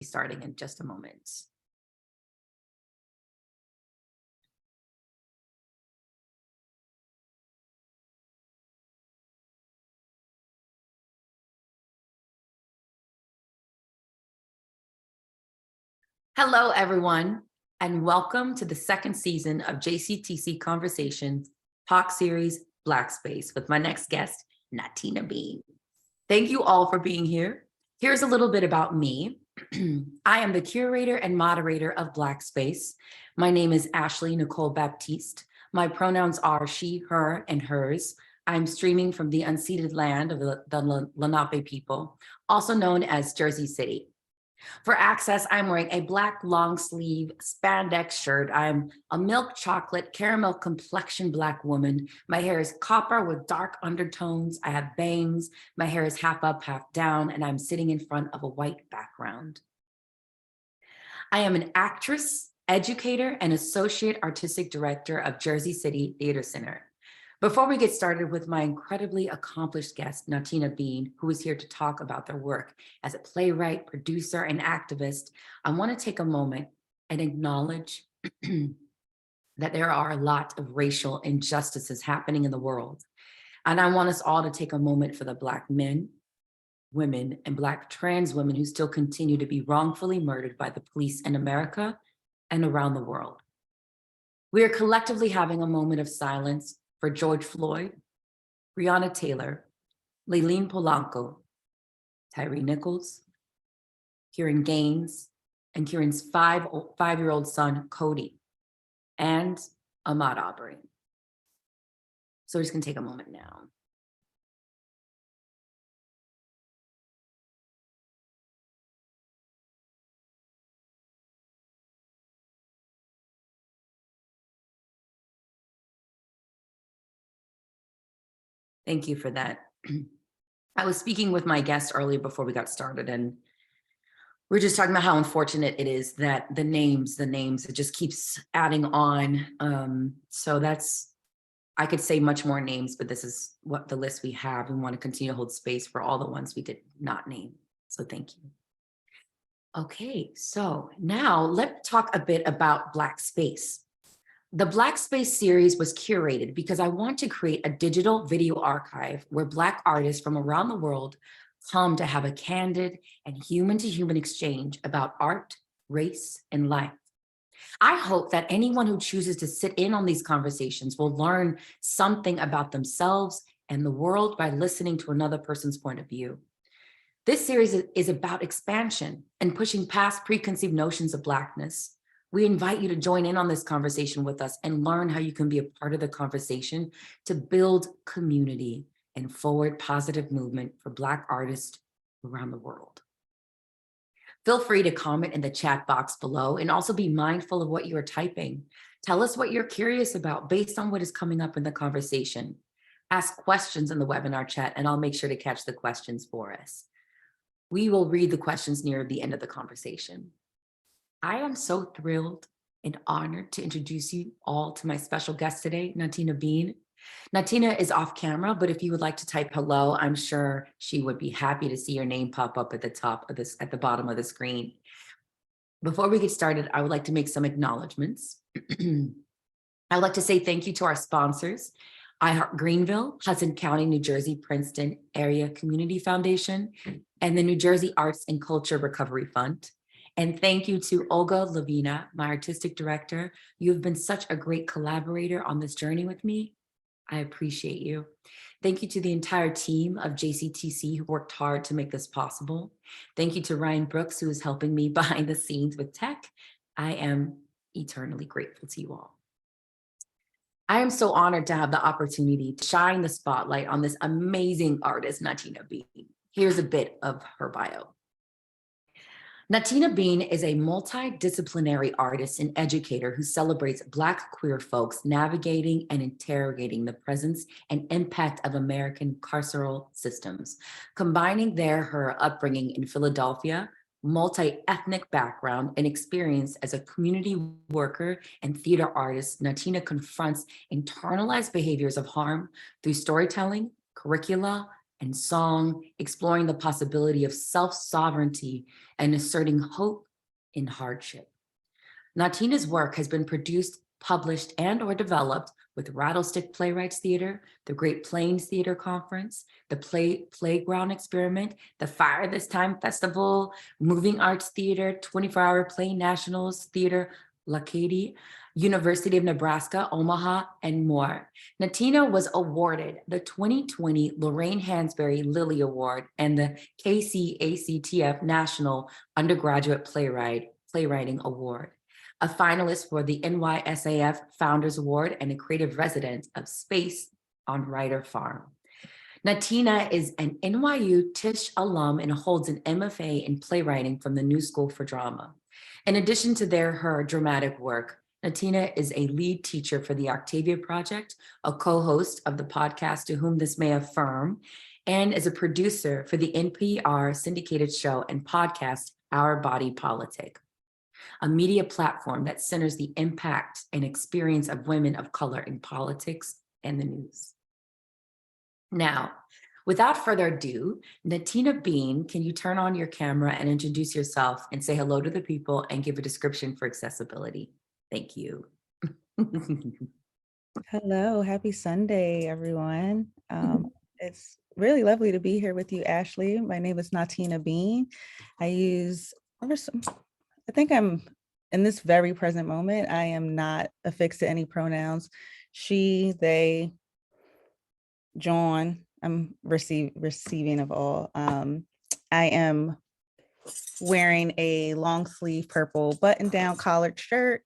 starting in just a moment. Hello, everyone, and welcome to the second season of JCTC Conversations talk series Black Space with my next guest, Natyna Bean. Thank you all for being here. Here's a little bit about me. I am the curator and moderator of Black Space. My name is Ashley Nicole Baptiste. My pronouns are she, her, and hers. I'm streaming from the unceded land of the Lenape people, also known as Jersey City. For access, I'm wearing a black long sleeve spandex shirt. I'm a milk chocolate caramel complexion Black woman. My hair is copper with dark undertones. I have bangs. My hair is half up, half down, and I'm sitting in front of a white background. I am an actress, educator, and associate artistic director of Jersey City Theater Center. Before we get started with my incredibly accomplished guest, Natyna Bean, who is here to talk about their work as a playwright, producer, and activist, I want to take a moment and acknowledge that there are a lot of racial injustices happening in the world. And I want us all to take a moment for the Black men, women, and Black trans women who still continue to be wrongfully murdered by the police in America and around the world. We are collectively having a moment of silence for George Floyd, Breonna Taylor, Layleen Polanco, Tyree Nichols, Kieran Gaines, and Kieran's five-year-old son, Cody, and Ahmaud Arbery. So we're just gonna take a moment now. Thank you for that. I was speaking with my guest earlier before we got started, and we're just talking about how unfortunate it is that the names, it just keeps adding on. So I could say much more names, but this is what the list we have. We want to continue to hold space for all the ones we did not name. So thank you. Okay, so now let's talk a bit about Black Space. The Black Space series was curated because I want to create a digital video archive where Black artists from around the world come to have a candid and human-to-human exchange about art, race, and life. I hope that anyone who chooses to sit in on these conversations will learn something about themselves and the world by listening to another person's point of view. This series is about expansion and pushing past preconceived notions of Blackness. We invite you to join in on this conversation with us and learn how you can be a part of the conversation to build community and forward positive movement for Black artists around the world. Feel free to comment in the chat box below and also be mindful of what you are typing. Tell us what you're curious about based on what is coming up in the conversation. Ask questions in the webinar chat and I'll make sure to catch the questions for us. We will read the questions near the end of the conversation. I am so thrilled and honored to introduce you all to my special guest today, Natyna Bean. Natyna is off camera, but if you would like to type hello, I'm sure she would be happy to see your name pop up at the top of this, at the bottom of the screen. Before we get started, I would like to make some acknowledgements. I would like to say thank you to our sponsors, iHeart Greenville, Hudson County, New Jersey, Princeton Area Community Foundation, and the New Jersey Arts and Culture Recovery Fund. And thank you to Olga Lavina, my artistic director. You've been such a great collaborator on this journey with me. I appreciate you. Thank you to the entire team of JCTC who worked hard to make this possible. Thank you to Ryan Brooks, who is helping me behind the scenes with tech. I am eternally grateful to you all. I am so honored to have the opportunity to shine the spotlight on this amazing artist, Natyna Bean. Here's a bit of her bio. Natyna Bean is a multidisciplinary artist and educator who celebrates Black queer folks navigating and interrogating the presence and impact of American carceral systems, combining her upbringing in Philadelphia, multi-ethnic background, and experience as a community worker and theater artist. Natyna confronts internalized behaviors of harm through storytelling, curricula, and song, exploring the possibility of self-sovereignty and asserting hope in hardship. Natyna's work has been produced, published, and or developed with Rattlestick Playwrights Theatre, the Great Plains Theatre Conference, the Playground Experiment, the Fire This Time Festival, Moving Arts Theater, 24-Hour Play Nationals Theater, Lacady, University of Nebraska, Omaha, and more. Natyna was awarded the 2020 Lorraine Hansberry Lilly Award and the KCACTF National Undergraduate Playwriting Award, a finalist for the NYSAF Founders Award, and a creative resident of Space on Ryder Farm. Natyna is an NYU Tisch alum and holds an MFA in playwriting from the New School for Drama. In addition to her dramatic work, Natyna is a lead teacher for the Octavia Project, a co-host of the podcast To Whom This May Affirm, and is a producer for the NPR syndicated show and podcast Our Body Politic, a media platform that centers the impact and experience of women of color in politics and the news. Now, without further ado, Natyna Bean, can you turn on your camera and introduce yourself and say hello to the people and give a description for accessibility? Thank you. Hello, happy Sunday, everyone. It's really lovely to be here with you, Ashley. My name is Natyna Bean. I think I'm in this very present moment, I am not affixed to any pronouns. She, they, John, I'm receiving of all. I am wearing a long sleeve purple button down collared shirt.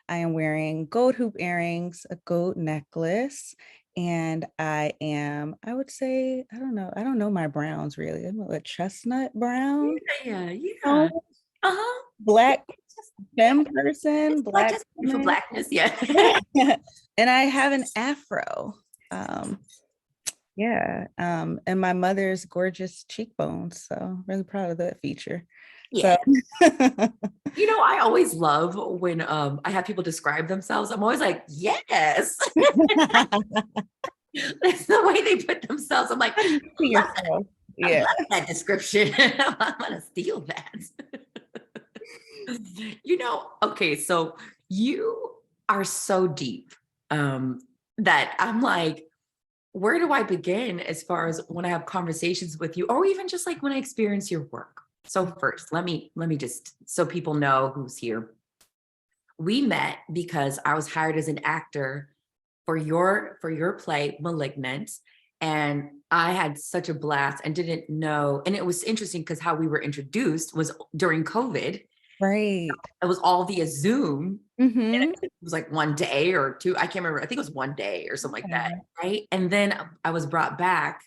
I am wearing gold hoop earrings, a gold necklace, and I would say, I don't know my browns really. I'm a chestnut brown. Yeah. Black femme person, black for blackness, yeah. And I have an afro. And my mother's gorgeous cheekbones. So I'm really proud of that feature. Yeah. So. You know, I always love when I have people describe themselves. I'm always like, yes. That's the way they put themselves. I'm like, I love that description. I'm gonna steal that. You know, okay, so you are so deep that I'm like, where do I begin as far as when I have conversations with you, or even just like when I experience your work? So first, let me just, so people know who's here. We met because I was hired as an actor for your play, Malignant. And I had such a blast and didn't know. And it was interesting because how we were introduced was during COVID. Right. It was all via Zoom. Mm-hmm. And it was like one day or two. I can't remember. I think it was one day or something like that. Right. And then I was brought back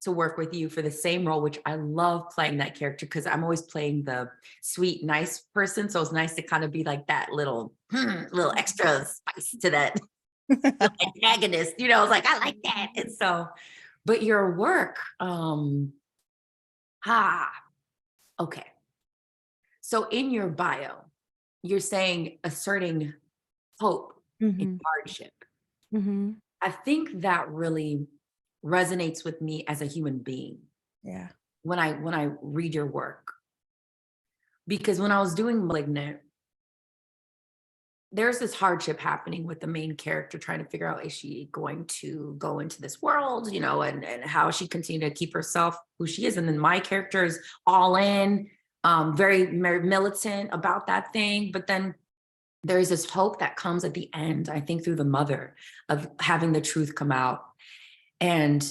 to work with you for the same role, which I love playing that character because I'm always playing the sweet, nice person. So it's nice to kind of be like that little extra spice to that antagonist. You know, I was like, I like that. And so, but your work, okay. So in your bio, you're saying asserting hope in hardship. Mm-hmm. I think that really resonates with me as a human being. Yeah. When I read your work, because when I was doing Malignant, there's this hardship happening with the main character trying to figure out, is she going to go into this world, you know, and how she continue to keep herself who she is. And then my character is all in, very militant about that thing. But then there's this hope that comes at the end, I think through the mother, of having the truth come out. And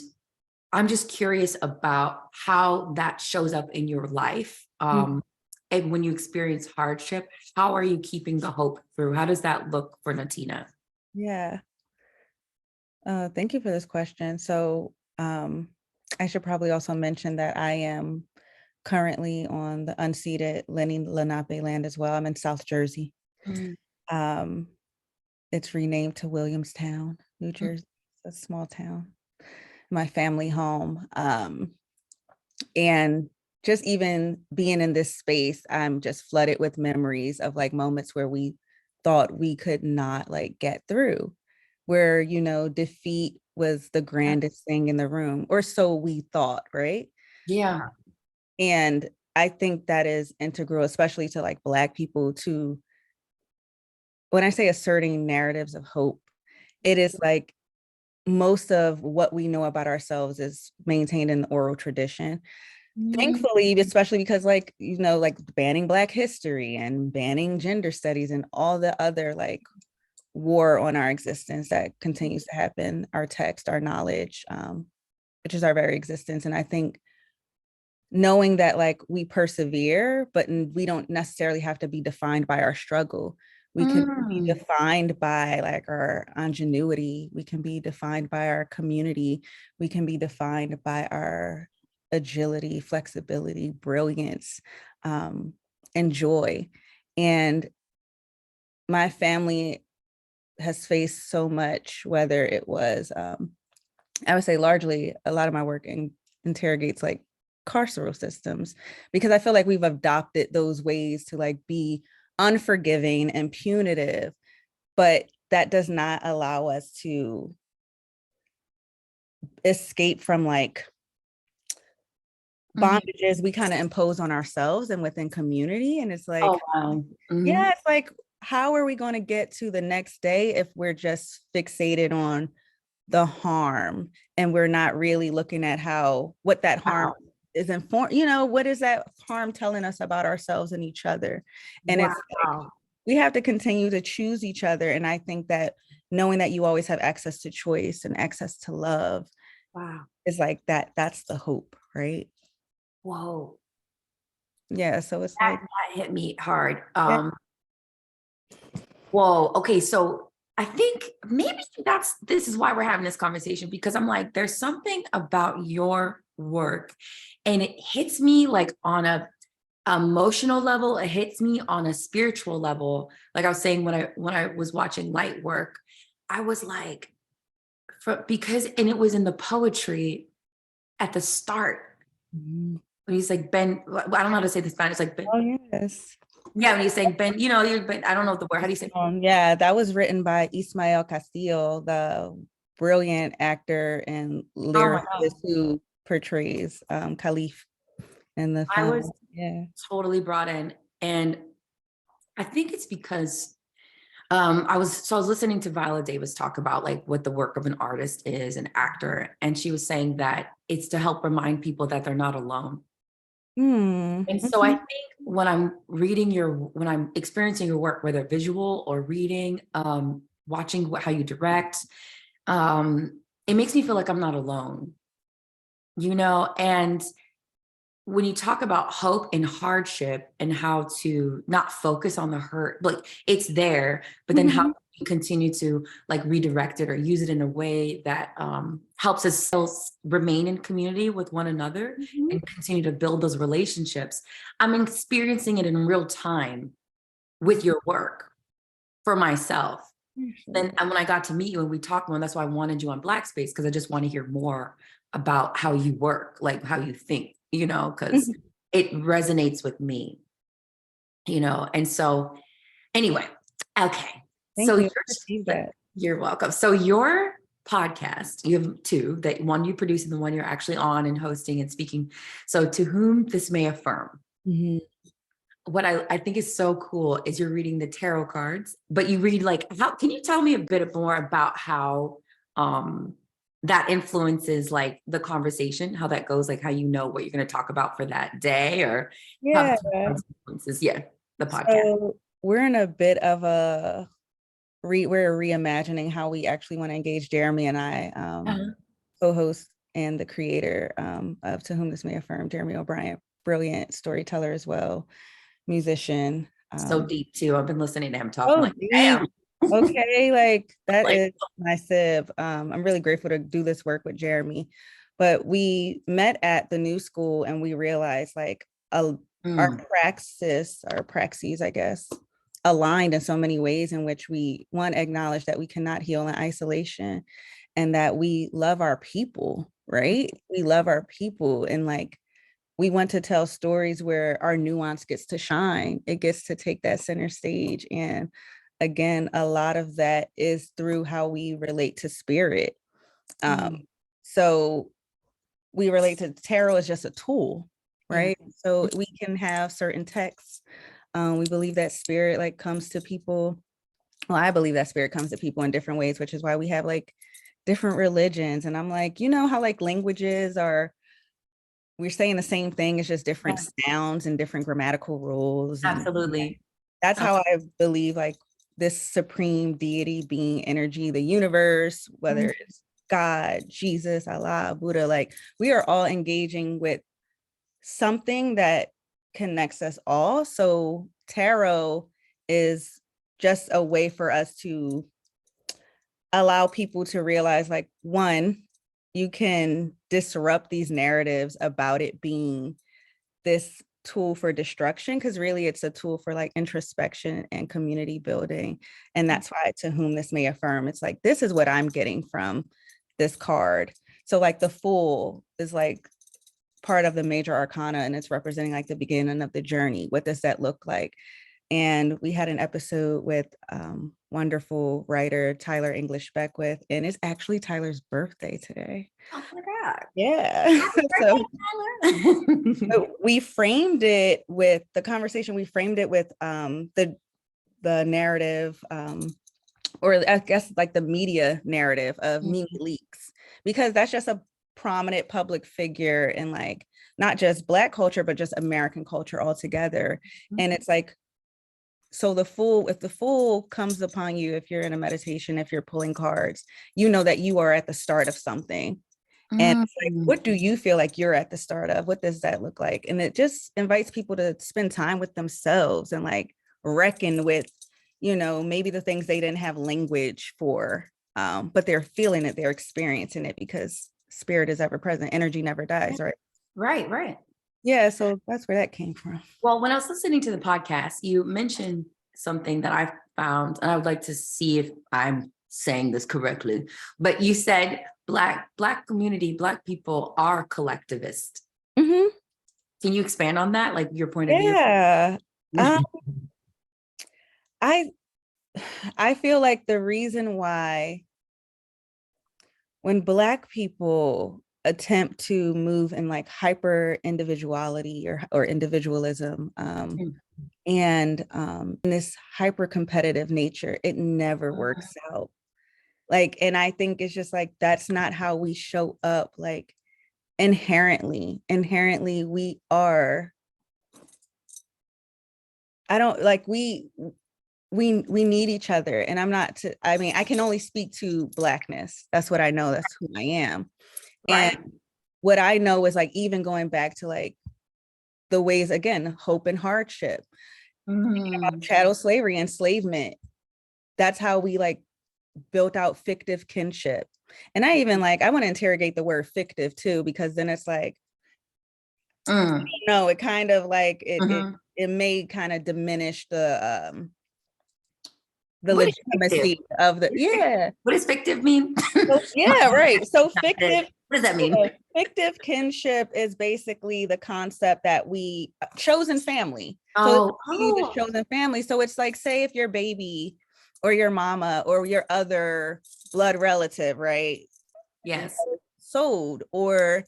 I'm just curious about how that shows up in your life. And when you experience hardship, how are you keeping the hope through? How does that look for Natyna? Yeah. Thank you for this question. So I should probably also mention that I am currently on the unceded Lenni Lenape land as well. I'm in South Jersey. It's renamed to Williamstown, New Jersey. It's a small town, my family home. And just even being in this space, I'm just flooded with memories of like moments where we thought we could not like get through, where, you know, defeat was the grandest thing in the room, or so we thought, right? Yeah. And I think that is integral, especially to like Black people, to when I say asserting narratives of hope, it is like most of what we know about ourselves is maintained in the oral tradition. Thankfully, especially because like, you know, like banning Black history and banning gender studies and all the other like war on our existence that continues to happen, our text, our knowledge, which is our very existence. And I think knowing that like we persevere, but we don't necessarily have to be defined by our struggle. We can be defined by like our ingenuity. We can be defined by our community. We can be defined by our agility, flexibility, brilliance, and joy. And my family has faced so much, whether it was, I would say largely a lot of my work interrogates like carceral systems, because I feel like we've adopted those ways to like be unforgiving and punitive, but that does not allow us to escape from like bondages we kind of impose on ourselves and within community. And it's like, Oh, wow. yeah, it's like, how are we going to get to the next day if we're just fixated on the harm and we're not really looking at what that harm is informed, you know, what is that harm telling us about ourselves and each other? And it's like, we have to continue to choose each other. And I think that knowing that you always have access to choice and access to love is like that's the hope, right? Whoa. Yeah, so it's that, like that hit me hard. Whoa. Okay. So I think maybe this is why we're having this conversation, because I'm like, there's something about your work and it hits me like on a emotional level. It hits me on a spiritual level. Like I was saying, when I was watching Light Work, I was like, and it was in the poetry at the start. When he's like, Ben, I don't know how to say the Spanish, like Ben. Oh, yes. Yeah, when he's saying Ben, you know, I don't know the word. How do you say? Yeah, that was written by Ismael Castillo, the brilliant actor and lyricist who portrays Khalif in the film. I was totally brought in. And I think it's because I was listening to Viola Davis talk about like what the work of an artist is, an actor. And she was saying that it's to help remind people that they're not alone. And so I think when I'm experiencing your work, whether visual or reading, watching how you direct, it makes me feel like I'm not alone, you know? And when you talk about hope and hardship and how to not focus on the hurt, like it's there, but then how you continue to like redirect it or use it in a way that helps us still remain in community with one another and continue to build those relationships. I'm experiencing it in real time with your work for myself. Then and when I got to meet you and we talked more, and that's why I wanted you on Black Space, because I just want to hear more about how you work, like how you think, you know, because it resonates with me, you know. And so anyway, okay. You're welcome. So your podcast, you have two, that one you produce and the one you're actually on and hosting and speaking. So To Whom This May Affirm. What I think is so cool is you're reading the tarot cards, but you read like, can you tell me a bit more about how that influences like the conversation, how that goes, like how you know what you're going to talk about for that day, or how influences, the podcast. So we're in a bit of we're reimagining how we actually want to engage. Jeremy and I, co-host and the creator of To Whom This May Affirm, Jeremy O'Brien, brilliant storyteller as well, musician. So deep too. I've been listening to him talk. Like, damn. Okay, like that is my sib. I'm really grateful to do this work with Jeremy. But we met at the new school and we realized like our praxis, I guess, aligned in so many ways in which we acknowledge that we cannot heal in isolation and that we love our people, right? We love our people, and like we want to tell stories where our nuance gets to shine. It gets to take that center stage. And again, a lot of that is through how we relate to spirit. So we relate to tarot as just a tool, right? So we can have certain texts. We believe that spirit like comes to people. Well, I believe that spirit comes to people in different ways, which is why we have like different religions. And I'm like, you know how like languages are, we're saying the same thing, it's just different sounds and different grammatical rules. And Absolutely. that's how I believe like this supreme deity, being, energy, the universe, whether it's God, Jesus, Allah, Buddha, like we are all engaging with something that connects us all. So tarot is just a way for us to allow people to realize like, one, you can disrupt these narratives about it being this tool for destruction, because really it's a tool for like introspection and community building. And that's why to whom this may affirm, it's like, this is what I'm getting from this card. So like the Fool is like part of the major arcana, and it's representing like the beginning of the journey. What does that look like? And we had an episode with wonderful writer Tyler English Beckwith, and it's actually Tyler's birthday today. Oh my God. Yeah. So we framed it with the conversation, we framed it with the narrative, or I guess like the media narrative of Mimi Leaks, because that's just a prominent public figure in like not just Black culture, but just American culture altogether. And it's like, so the Fool, if the Fool comes upon you, if you're in a meditation, if you're pulling cards, you know that you are at the start of something. And it's like, what do you feel like you're at the start of? What does that look like? And it just invites people to spend time with themselves and like reckon with, you know, maybe the things they didn't have language for, but they're feeling it, they're experiencing it, because spirit is ever present. Energy never dies, right? Right. Yeah, so that's where that came from. Well, when I was listening to the podcast, you mentioned something that I found, and I would like to see if I'm saying this correctly, but you said Black community, Black people are collectivist. Can you expand on that, like your point of view? Yeah. I feel like the reason why when Black people attempt to move in like hyper individuality or individualism, and in this hyper competitive nature, it never works out. Like, and I think it's just like, that's not how we show up. Like inherently we are, I don't like, we need each other. And I mean, I can only speak to Blackness. That's what I know. That's who I am. Right. And what I know is like, even going back to like the ways, again, hope and hardship, chattel slavery, enslavement, that's how we like built out fictive kinship. And I even like, I want to interrogate the word fictive too, because then it's like, no, it kind of like, it may kind of diminish the legitimacy of the, What does fictive mean? So, yeah, right. So fictive, what does that mean? Fictive kinship is basically the concept that we chosen family. So the chosen family. So it's like, say if your baby or your mama or your other blood relative, right? Yes. Sold or,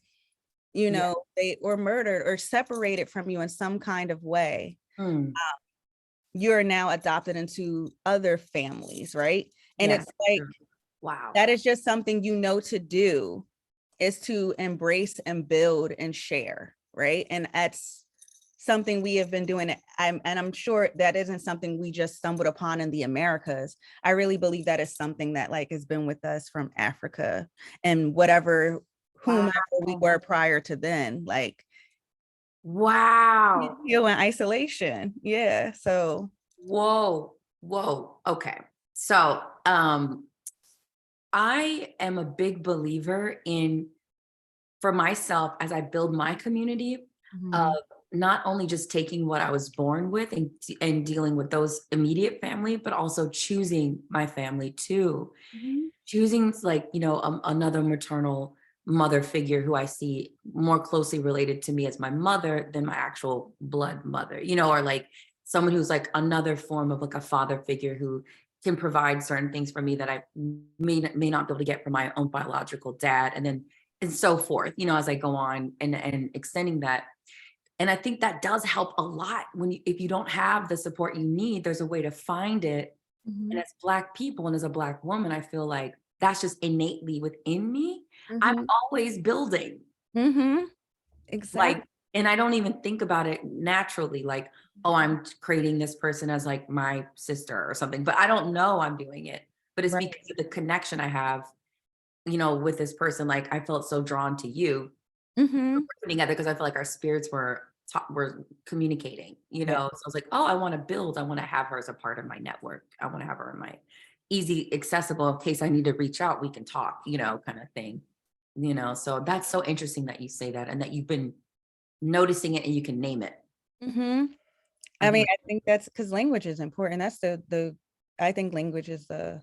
you know, they were murdered or separated from you in some kind of way. You're now adopted into other families, right? And it's like, wow, that is just something you know to do, is to embrace and build and share, right? And that's something we have been doing. I'm sure that isn't something we just stumbled upon in the Americas. I really believe that is something that like has been with us from Africa and whomever we were prior to then, like, wow, in isolation. Yeah. So whoa. Okay. So I am a big believer in, for myself, as I build my community, of not only just taking what I was born with and dealing with those immediate family, but also choosing my family too. Choosing like, you know, another maternal mother figure who I see more closely related to me as my mother than my actual blood mother, you know, or like someone who's like another form of like a father figure who can provide certain things for me that I may not be able to get from my own biological dad, and so forth, as I go on and extending that. And I think that does help a lot if you don't have the support you need, there's a way to find it. And Mhm, as Black people and as a Black woman, I feel like that's just innately within me. I'm mhm, always building. mhm. Like, Exactly. and I don't even think about it naturally, like, oh, I'm creating this person as like my sister or something, but I don't know I'm doing it. But it's Right. because of the connection I have, with this person. Like, I felt so drawn to you Mhm. together because I feel like our spirits were communicating, Yeah. So I was like, oh, I want to build. I want to have her as a part of my network. I want to have her in my easy, accessible, in case I need to reach out, we can talk, kind of thing. So that's so interesting that you say that and that you've been noticing it and you can name it. Mhm. I I mean, think I think that's because language is important. That's the I think language is the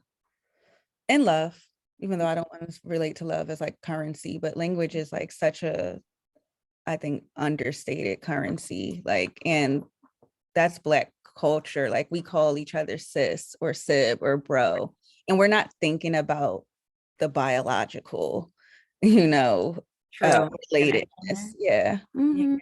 and love, even though I don't want to relate to love as like currency, but language is like such a, I think, understated currency. Like, and that's Black culture. Like we call each other sis or sib or bro, and we're not thinking about the biological, you know, true. relatedness. Connection. Yeah. Yeah.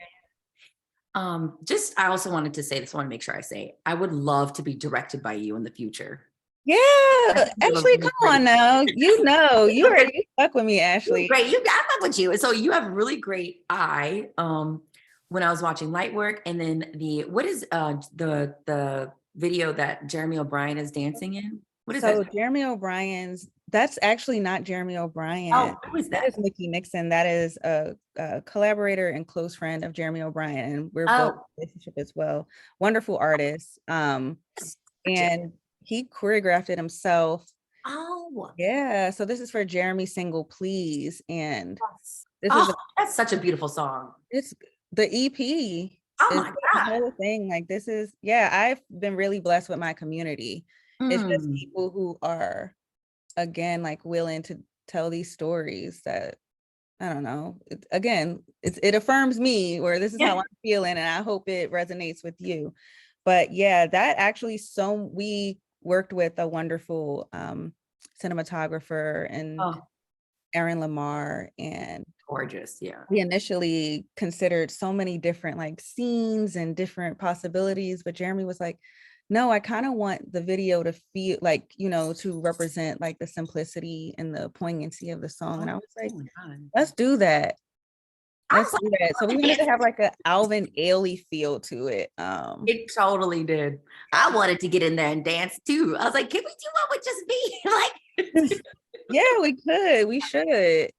Mhm. Just I also wanted to say this, I want to make sure I say it. I would love to be directed by you in the future. I Yeah, think you have a Ashley, really come great on now. You you already stuck with me, Ashley. great. I love with you. So you have a really great eye. When I was watching Light Work, and then what is the video that Jeremy O'Brien is dancing in? What is that? So Jeremy O'Brien's, that's actually not Jeremy O'Brien. Oh, who is That that? is Nikki Nixon. That is a collaborator and close friend of Jeremy O'Brien. And we're built Oh, a relationship as well. Wonderful artist. that's gorgeous. And he choreographed it himself. Oh, Yeah. So this is for Jeremy Single Please. And yes. this is Oh, that's such a beautiful song. it's the EP Oh is my the God. whole thing. Like this is, yeah, I've been really blessed with my community. It's just Mm. people who are again like willing to tell these stories that I don't know. It affirms me or this is how Yeah. I'm feeling, and I hope it resonates with you. But yeah, that actually we worked with a wonderful cinematographer and Oh, Aaron Lamar, and gorgeous. Yeah. we initially considered so many different like scenes and different possibilities, but Jeremy was like, no, I kind of want the video to feel like, to represent like the simplicity and the poignancy of the song. And I was like, Oh my God. let's do that. I Let's was like, do that. So we wanted to have like a Alvin Ailey feel to it. it totally did. I wanted to get in there and dance too. I was like, can we do one with just me? Like, Yeah, we could. We should.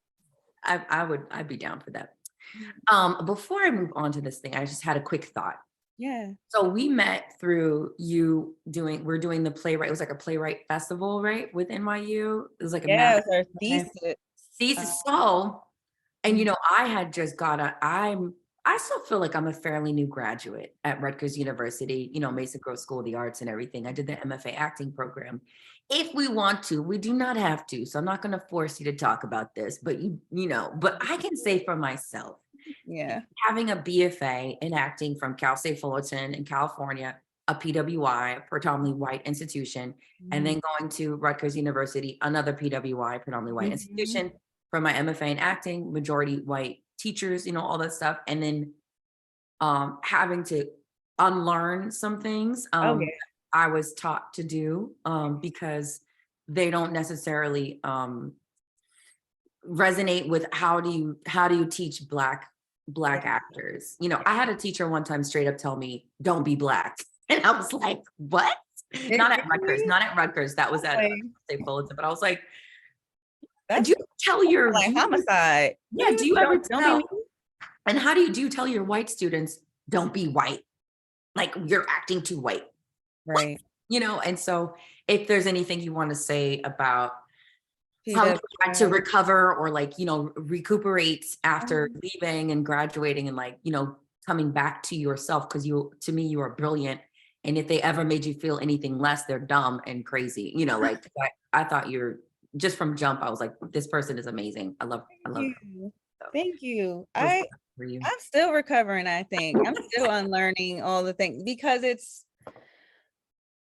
I'd be down for that. Before I move on to this thing, I just had a quick thought. Yeah. So we met through we're doing the playwright. It was like a playwright festival, right? With NYU. It was like a Yeah, it master was our plan. thesis. See, Uh, so, and mhm. I had just I still feel like I'm a fairly new graduate at Rutgers University, Mason Grove School of the Arts and everything. I did the MFA acting program. If we want to, we do not have to. So I'm not going to force you to talk about this, but but I can say for myself, Yeah. having a BFA in acting from Cal State Fullerton in California, a PWI, predominantly white institution, and Mhm. then going to Rutgers University, another PWI, predominantly white Mhm. institution, for my MFA in acting, majority white teachers, all that stuff. And then having to unlearn some things Oh yeah. I was taught to do because they don't necessarily resonate with how do you teach black actors. I had a teacher one time straight up tell me, don't be black. And I was like, what? It really, Not at Rutgers. That was at like, State Fullerton. But I was like, do that's you tell your, like homicide. What yeah, do you do mean? you ever Don't be tell, me? and how do you tell your white students, don't be white? Like, you're acting too white. What? Right. And so if there's anything you want to say about how you had to PWI. recover or like, recuperate after leaving and graduating and like, coming back to yourself, because to me, you are brilliant. And if they ever made you feel anything less, they're dumb and crazy. Like I thought you're just from jump. I was like, this person is amazing. I Thank love her. you. So Thank you. I was glad for you. I'm still recovering, I think. I'm still unlearning all the things because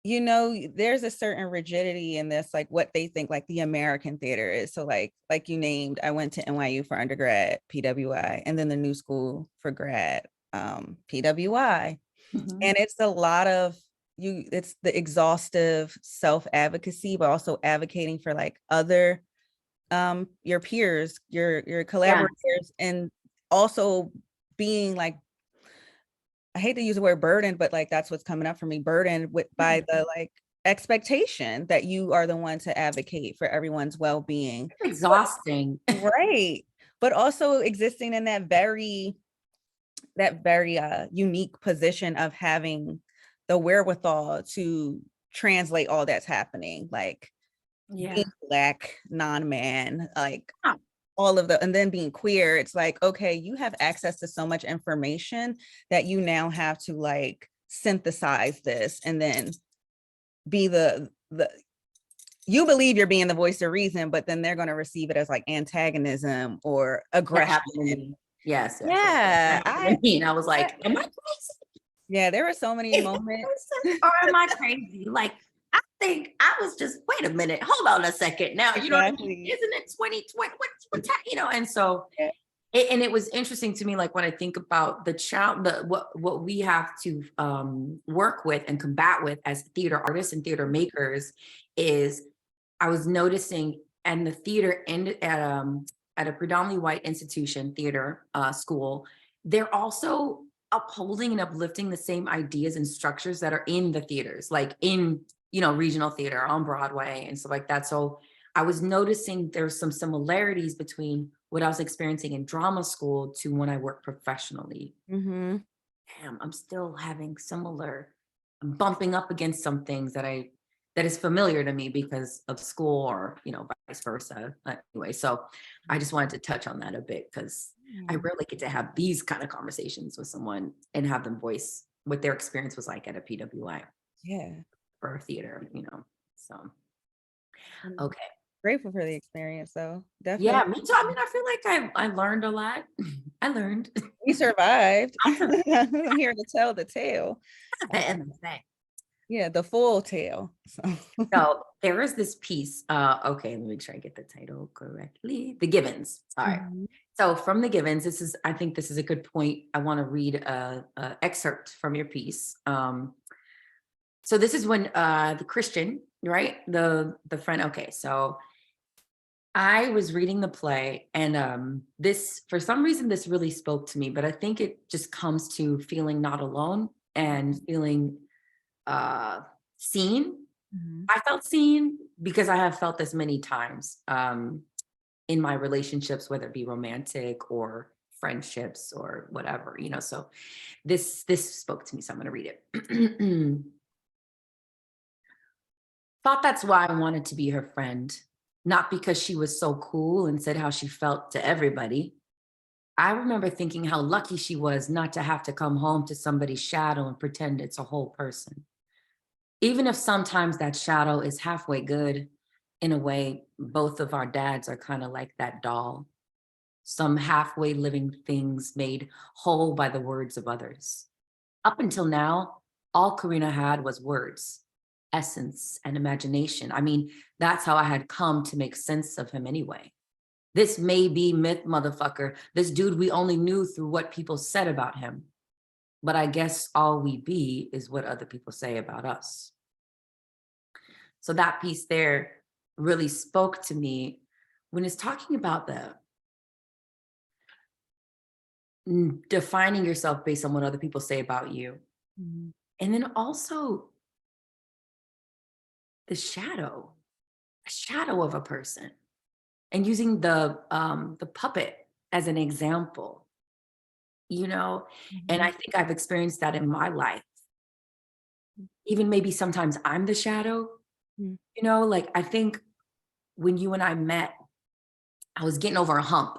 there's a certain rigidity in this, like what they think like the American theater is. So like you named, I went to NYU for undergrad, PWI, and then the New School for grad, PWI. Mhm. And it's a lot of it's the exhaustive self-advocacy, but also advocating for like other your peers, your Yeah. collaborators, and also being like, I hate to use the word burden, but like that's what's coming up for me, burdened with by the like expectation that you are the one to advocate for everyone's well-being. Exhausting. Right. But also existing in that very unique position of having the wherewithal to translate all that's happening, like Yeah. being Black, non-man, like Huh. all of the, and then being queer. It's like, okay, you have access to so much information that you now have to like synthesize this and then be the you believe you're being the voice of reason, but then they're going to receive it as like antagonism or That aggression. happened to me. Yes. Yeah, That happened to me. And I was like, am I crazy? yeah, there were so many moments. Or am I crazy? Like, I think I was just, wait a minute, hold on a second now. You know what I mean? Exactly. Isn't it 2020? What's and so Yeah. and it was interesting to me, like when I think about the child, what we have to work with and combat with as theater artists and theater makers is, I was noticing, and the theater ended at a predominantly white institution, theater school, they're also upholding and uplifting the same ideas and structures that are in the theaters, like in regional theater on Broadway and stuff like that. So I was noticing there's some similarities between what I was experiencing in drama school to when I work professionally. Mm-hmm. Damn, I'm still having I'm bumping up against some things that is familiar to me because of school, or vice versa. Anyway, so I just wanted to touch on that a bit, because I rarely get to have these kind of conversations with someone and have them voice what their experience was like at a PWI. Yeah. For theater, so okay. Grateful for the experience, though. Definitely. Yeah, me too. I mean, I feel like I learned a lot. I learned. We survived. I survived. I'm here to tell the tale. Yeah, the full tale. So there is this piece. Okay, let me try to get the title correctly. The Givens. All right. Mhm. So from The Givens, I think this is a good point. I want to read a excerpt from your piece. So this is when the Christian, right? The friend. Okay, so I was reading the play, and this, for some reason, this really spoke to me, but I think it just comes to feeling not alone and feeling seen. Mhm. I felt seen because I have felt this many times in my relationships, whether it be romantic or friendships or whatever, so this spoke to me, so I'm going to read it. Thought that's why I wanted to be her friend. Not because she was so cool and said how she felt to everybody. I remember thinking how lucky she was not to have to come home to somebody's shadow and pretend it's a whole person. Even if sometimes that shadow is halfway good, in a way, both of our dads are kind of like that doll. Some halfway living things made whole by the words of others. Up until now, all Karina had was words, essence, and imagination. I mean, that's how I had come to make sense of him anyway. This may be myth, motherfucker. This dude we only knew through what people said about him. But I guess all we be is what other people say about us. So that piece there really spoke to me when it's talking about the defining yourself based on what other people say about you. Mhm. And then also the shadow of a person, and using the puppet as an example, and Mhm. I think I've experienced that in my life. Even maybe sometimes I'm the shadow, Mhm. like I think when you and I met, I was getting over a hump.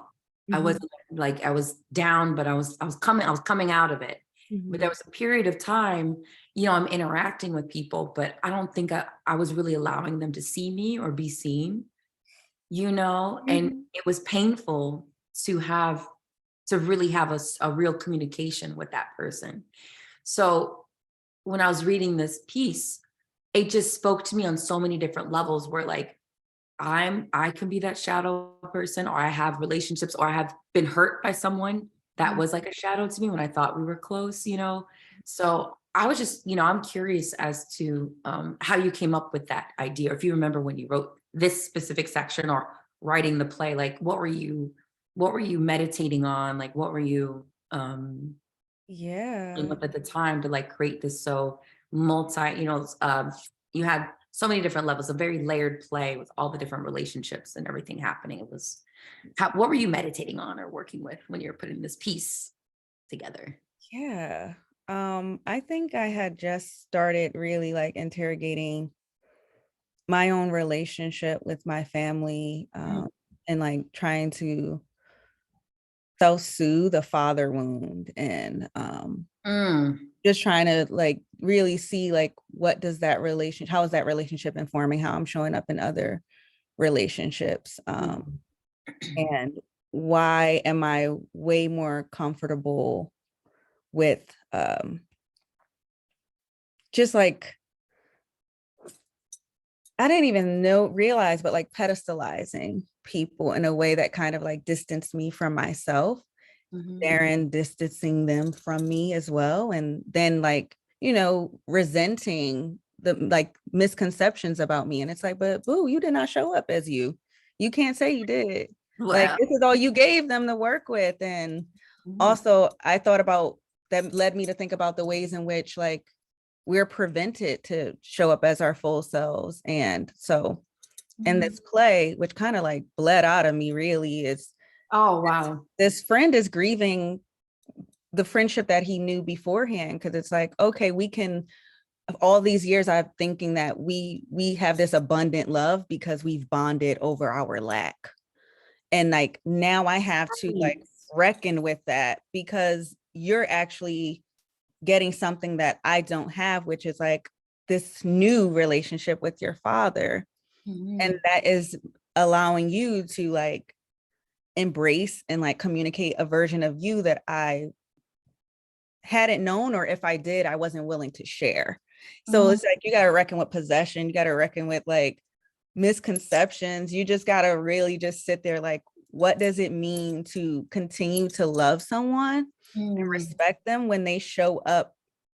I Mhm. wasn't like, I was down, but I was coming out of it. But Mhm. there was a period of time, I'm interacting with people, but I don't think I was really allowing them to see me or be seen, and Mhm. it was painful to really have a real communication with that person. So when I was reading this piece, it just spoke to me on so many different levels where like, I can be that shadow person, or I have relationships, or I have been hurt by someone that was like a shadow to me when I thought we were close, So I was just, I'm curious as to how you came up with that idea. Or if you remember when you wrote this specific section or writing the play, like what were you meditating on? Like what were you Yeah. coming up at the time to like create this so you had so many different levels, a very layered play with all the different relationships and everything happening. It was, what were you meditating on or working with when you're putting this piece together? Yeah. I think I had just started really like interrogating my own relationship with my family, and like trying to self-soothe the father wound, and just trying to like really see like how is that relationship informing how I'm showing up in other relationships, and why am I way more comfortable with just like I didn't even realize, but like pedestalizing people in a way that kind of like distanced me from myself, therein distancing them from me as well. And then like, resenting the like misconceptions about me. And it's like, but boo, you did not show up as you. You can't say you did. Like, Wow. this is all you gave them to work with. And also I thought about that led me to think about the ways in which like we're prevented to show up as our full selves. And so in this play, which kind of like bled out of me really, is Oh, wow. this friend is grieving the friendship that he knew beforehand. Cause it's like, okay, we can, all these years I'm thinking that we have this abundant love because we've bonded over our lack. And like, now I have to like reckon with that because you're actually getting something that I don't have, which is like this new relationship with your father. And that is allowing you to like embrace and like communicate a version of you that I hadn't known, or if I did, I wasn't willing to share. So it's like, you got to reckon with possession. You got to reckon with like misconceptions. You just got to really just sit there like, what does it mean to continue to love someone and respect them when they show up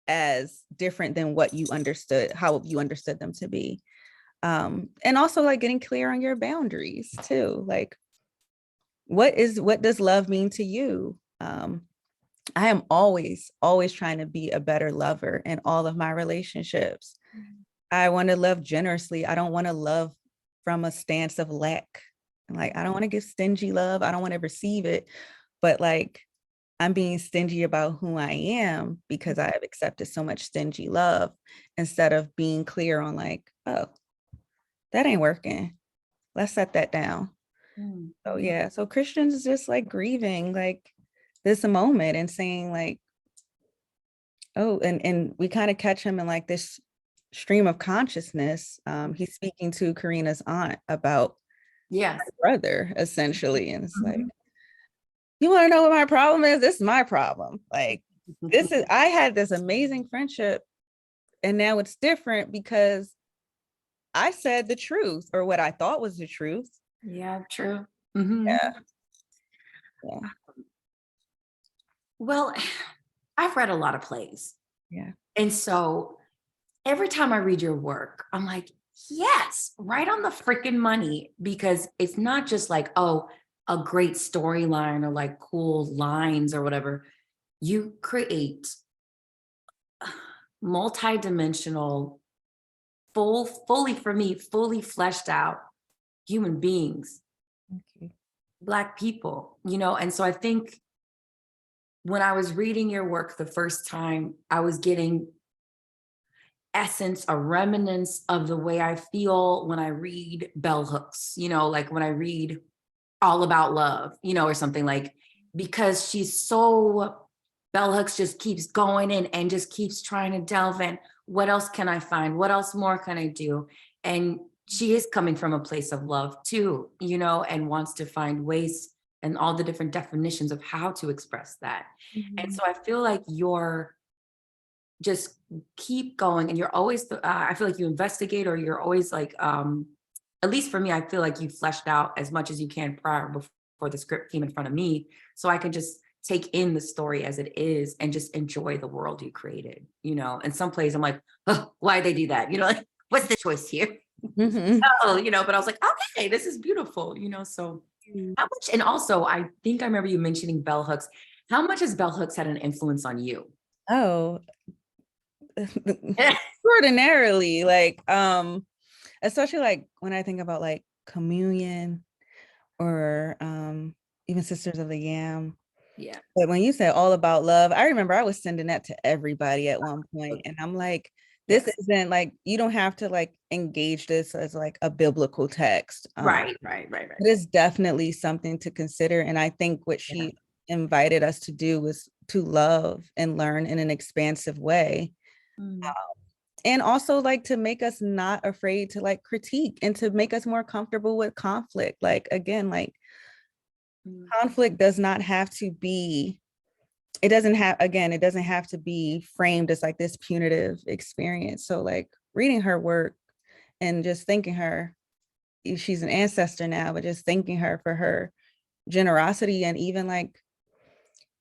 as different than what you understood, how you understood them to be. And also like getting clear on your boundaries too. Like, what does love mean to you? I am always trying to be a better lover in all of my relationships. I want to love generously. I don't want to love from a stance of lack. Like, I don't want to give stingy love. I don't want to receive it. But like, I'm being stingy about who I am because I have accepted so much stingy love instead of being clear on like, oh, that ain't working. Let's set that down. So yeah, so Christians is just like grieving like this moment and saying like, oh, and we kind of catch him in like this stream of consciousness. He's speaking to Karina's aunt about my brother essentially. And it's like, you want to know what my problem is? This is my problem. Like, I had this amazing friendship and now it's different because I said the truth or what I thought was the truth. Yeah, true. Yeah. Well, I've read a lot of plays. Yeah. And so every time I read your work, I'm like, yes, right on the freaking money, because it's not just like, oh, a great storyline or like cool lines or whatever. You create multi-dimensional, fully fleshed out human beings, Black people, and so I think when I was reading your work the first time, I was getting essence, a remnants of the way I feel when I read bell hooks, like when I read All About Love, or something, like, because bell hooks just keeps going in and just keeps trying to delve in. What else can I find? What else more can I do? And she is coming from a place of love too, and wants to find ways and all the different definitions of how to express that. And so I feel like just keep going. And you're always, I feel like you investigate, or you're always like, at least for me, I feel like you fleshed out as much as you can prior before the script came in front of me. So I can just take in the story as it is and just enjoy the world you created, you know. And some plays I'm like, oh, why'd they do that? You know, like, what's the choice here? Oh, you know, but I was like, okay, this is beautiful, you know. So how much, and also I think I remember you mentioning bell hooks. How much has bell hooks had an influence on you? Oh, extraordinarily, like, especially like when I think about like communion or even Sisters of the Yam. Yeah. But when you said all about love, I remember I was sending that to everybody at one point, and I'm like, this isn't like, you don't have to like engage this as like a biblical text. Right. It's definitely something to consider. And I think what she invited us to do was to love and learn in an expansive way. And also like to make us not afraid to like critique and to make us more comfortable with conflict. Like, again, like conflict does not have to be, it doesn't have to be framed as like this punitive experience. So like reading her work and just thanking her, she's an ancestor now, but just thanking her for her generosity and even like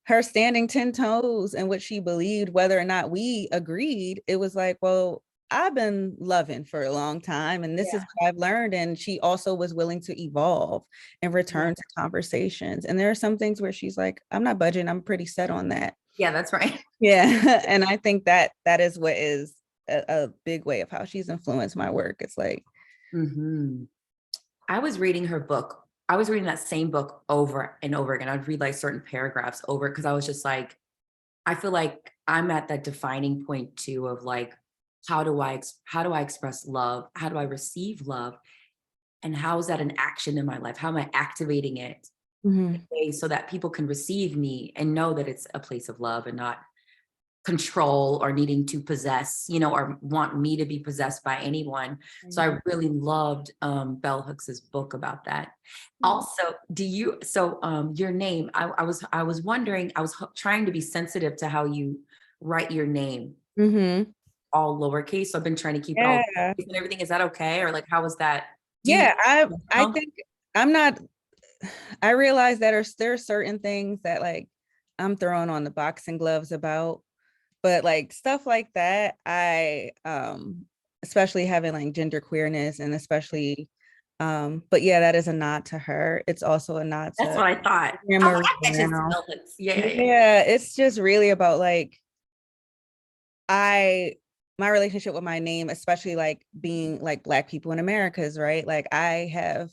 her standing 10 toes in what she believed, whether or not we agreed. It was like, well, I've been loving for a long time, and this is what I've learned. And she also was willing to evolve and return to conversations. And there are some things where she's like, I'm not budging, I'm pretty set on that. Yeah, that's right. Yeah. And I think that is what is a big way of how she's influenced my work. It's like, I was reading her book. I was reading that same book over and over again. I'd read like certain paragraphs over, because I was just like, I feel like I'm at that defining point too of like, how do I express love? How do I receive love? And how is that an action in my life? How am I activating it so that people can receive me and know that it's a place of love and not control or needing to possess, you know, or want me to be possessed by anyone. So I really loved Bell Hooks's book about that. Also, your name, I was wondering, I was trying to be sensitive to how you write your name, all lowercase. So I've been trying to keep it all and everything. Is that okay? Or like, how is that? I think I realize that there are certain things that like I'm throwing on the boxing gloves about, but like stuff like that, I especially having like gender queerness and especially but yeah, that is a nod to her. It's also a nod to, that's what I thought. Yeah, it's just really about like my relationship with my name, especially like being like Black people in Americas, right? Like I have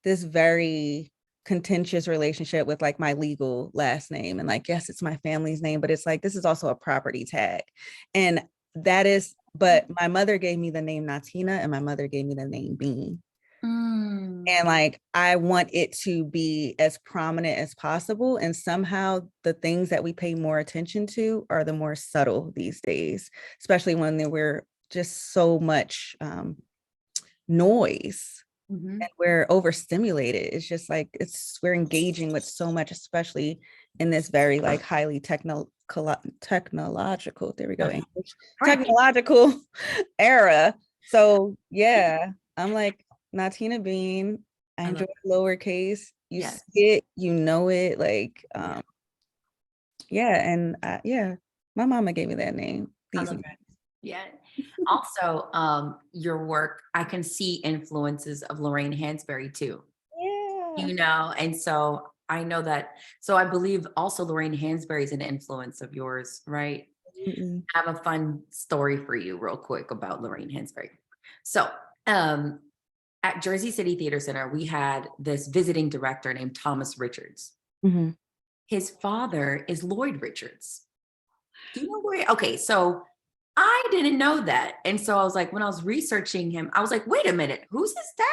this very contentious relationship with like my legal last name, and like, yes, it's my family's name, but it's like, this is also a property tag. And that is, but my mother gave me the name Natyna and my mother gave me the name Bean. And like, I want it to be as prominent as possible. And somehow the things that we pay more attention to are the more subtle these days, especially when we're just so much noise and we're overstimulated. It's just like, we're engaging with so much, especially in this very like highly technological, there we go, English, technological era. So yeah, I'm like, Natyna Bean, I enjoy lowercase, you see it, you know it, like, my mama gave me that name. Also, your work, I can see influences of Lorraine Hansberry too. You know, and so I know that, so I believe also Lorraine Hansberry is an influence of yours, right? I have a fun story for you real quick about Lorraine Hansberry. So, at Jersey City Theater Center, we had this visiting director named Thomas Richards. His father is Lloyd Richards. Do you know where? Okay, so I didn't know that. And so I was like, when I was researching him, I was like, wait a minute, who's his dad?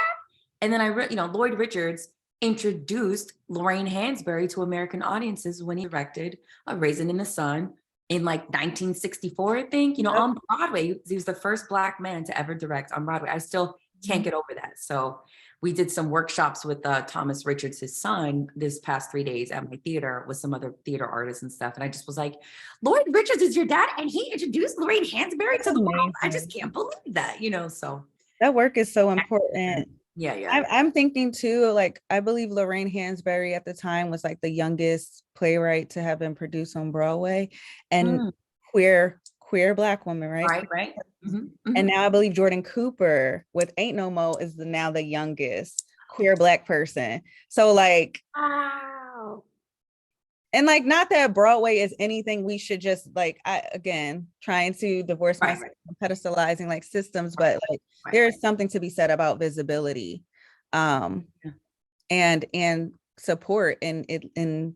And then I read, Lloyd Richards introduced Lorraine Hansberry to American audiences when he directed A Raisin in the Sun in like 1964, I think, on Broadway. He was the first Black man to ever direct on Broadway. I still can't get over that. So we did some workshops with Thomas Richards, his son, this past 3 days at my theater with some other theater artists and stuff. And I just was like, Lloyd Richards is your dad, and he introduced Lorraine Hansberry to the world. I just can't believe that, so. That work is so important. Yeah. I'm thinking too, like, I believe Lorraine Hansberry at the time was like the youngest playwright to have been produced on Broadway, and queer Black woman, right? Right. And now I believe Jordan Cooper with Ain't No Mo is now the youngest queer Black person. So like, wow. And like, not that Broadway is anything we should just like, again, trying to divorce myself from pedestalizing like systems, but like there is something to be said about visibility and support and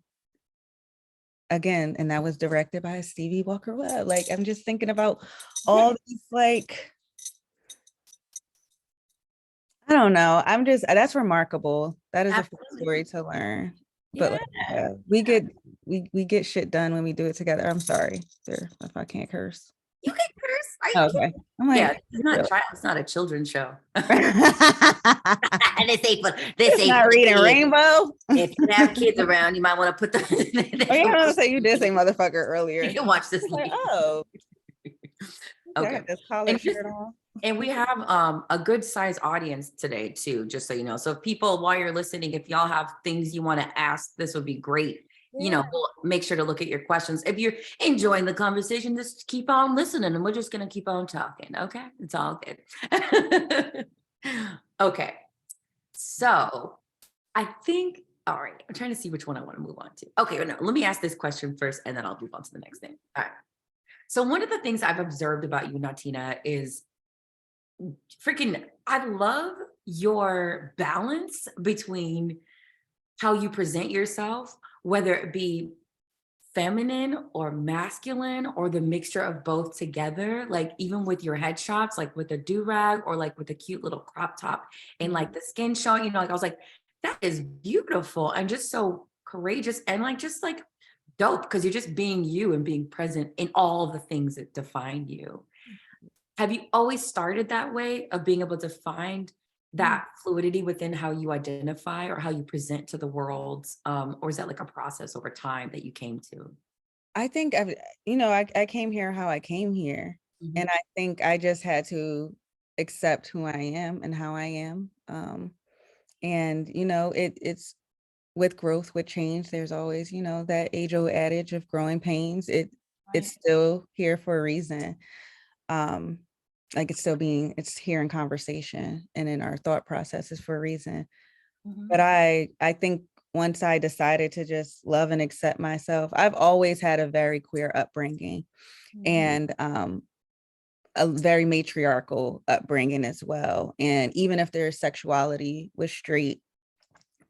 again, and that was directed by Stevie Walker Webb. Like, I'm just thinking about all these, like, I don't know. That's remarkable. That is Absolutely. A fun story to learn. But like, we get shit done when we do it together. I'm sorry if I can't curse. You can curse. Okay. I'm like, it's not a children's show. This ain't not reading Rainbow. If you have kids around, you might want to put them. You did say motherfucker earlier. You can watch this. Like, oh. Okay. This collar shirt on. And we have a good size audience today too, just so you know. So if people, while you're listening, if y'all have things you want to ask, this would be great. We'll make sure to look at your questions. If you're enjoying the conversation, just keep on listening and we're just going to keep on talking. Okay. It's all good. Okay. So I think, all right, I'm trying to see which one I want to move on to. Okay. No, let me ask this question first and then I'll move on to the next thing. All right. So one of the things I've observed about you, Natyna, is I love your balance between how you present yourself, whether it be feminine or masculine or the mixture of both together, like even with your headshots, like with a do-rag or like with a cute little crop top and like the skin showing, like I was like, that is beautiful and just so courageous and like just like dope because you're just being you and being present in all the things that define you. Have you always started that way of being able to find that fluidity within how you identify or how you present to the world? Or is that like a process over time that you came to? I think I came here how I came here. Mm-hmm. And I think I just had to accept who I am and how I am. And, it's with growth, with change, there's always, that age-old adage of growing pains. It's still here for a reason. Like it's here in conversation and in our thought processes for a reason. Mm-hmm. But I think once I decided to just love and accept myself, I've always had a very queer upbringing and a very matriarchal upbringing as well. And even if their sexuality was straight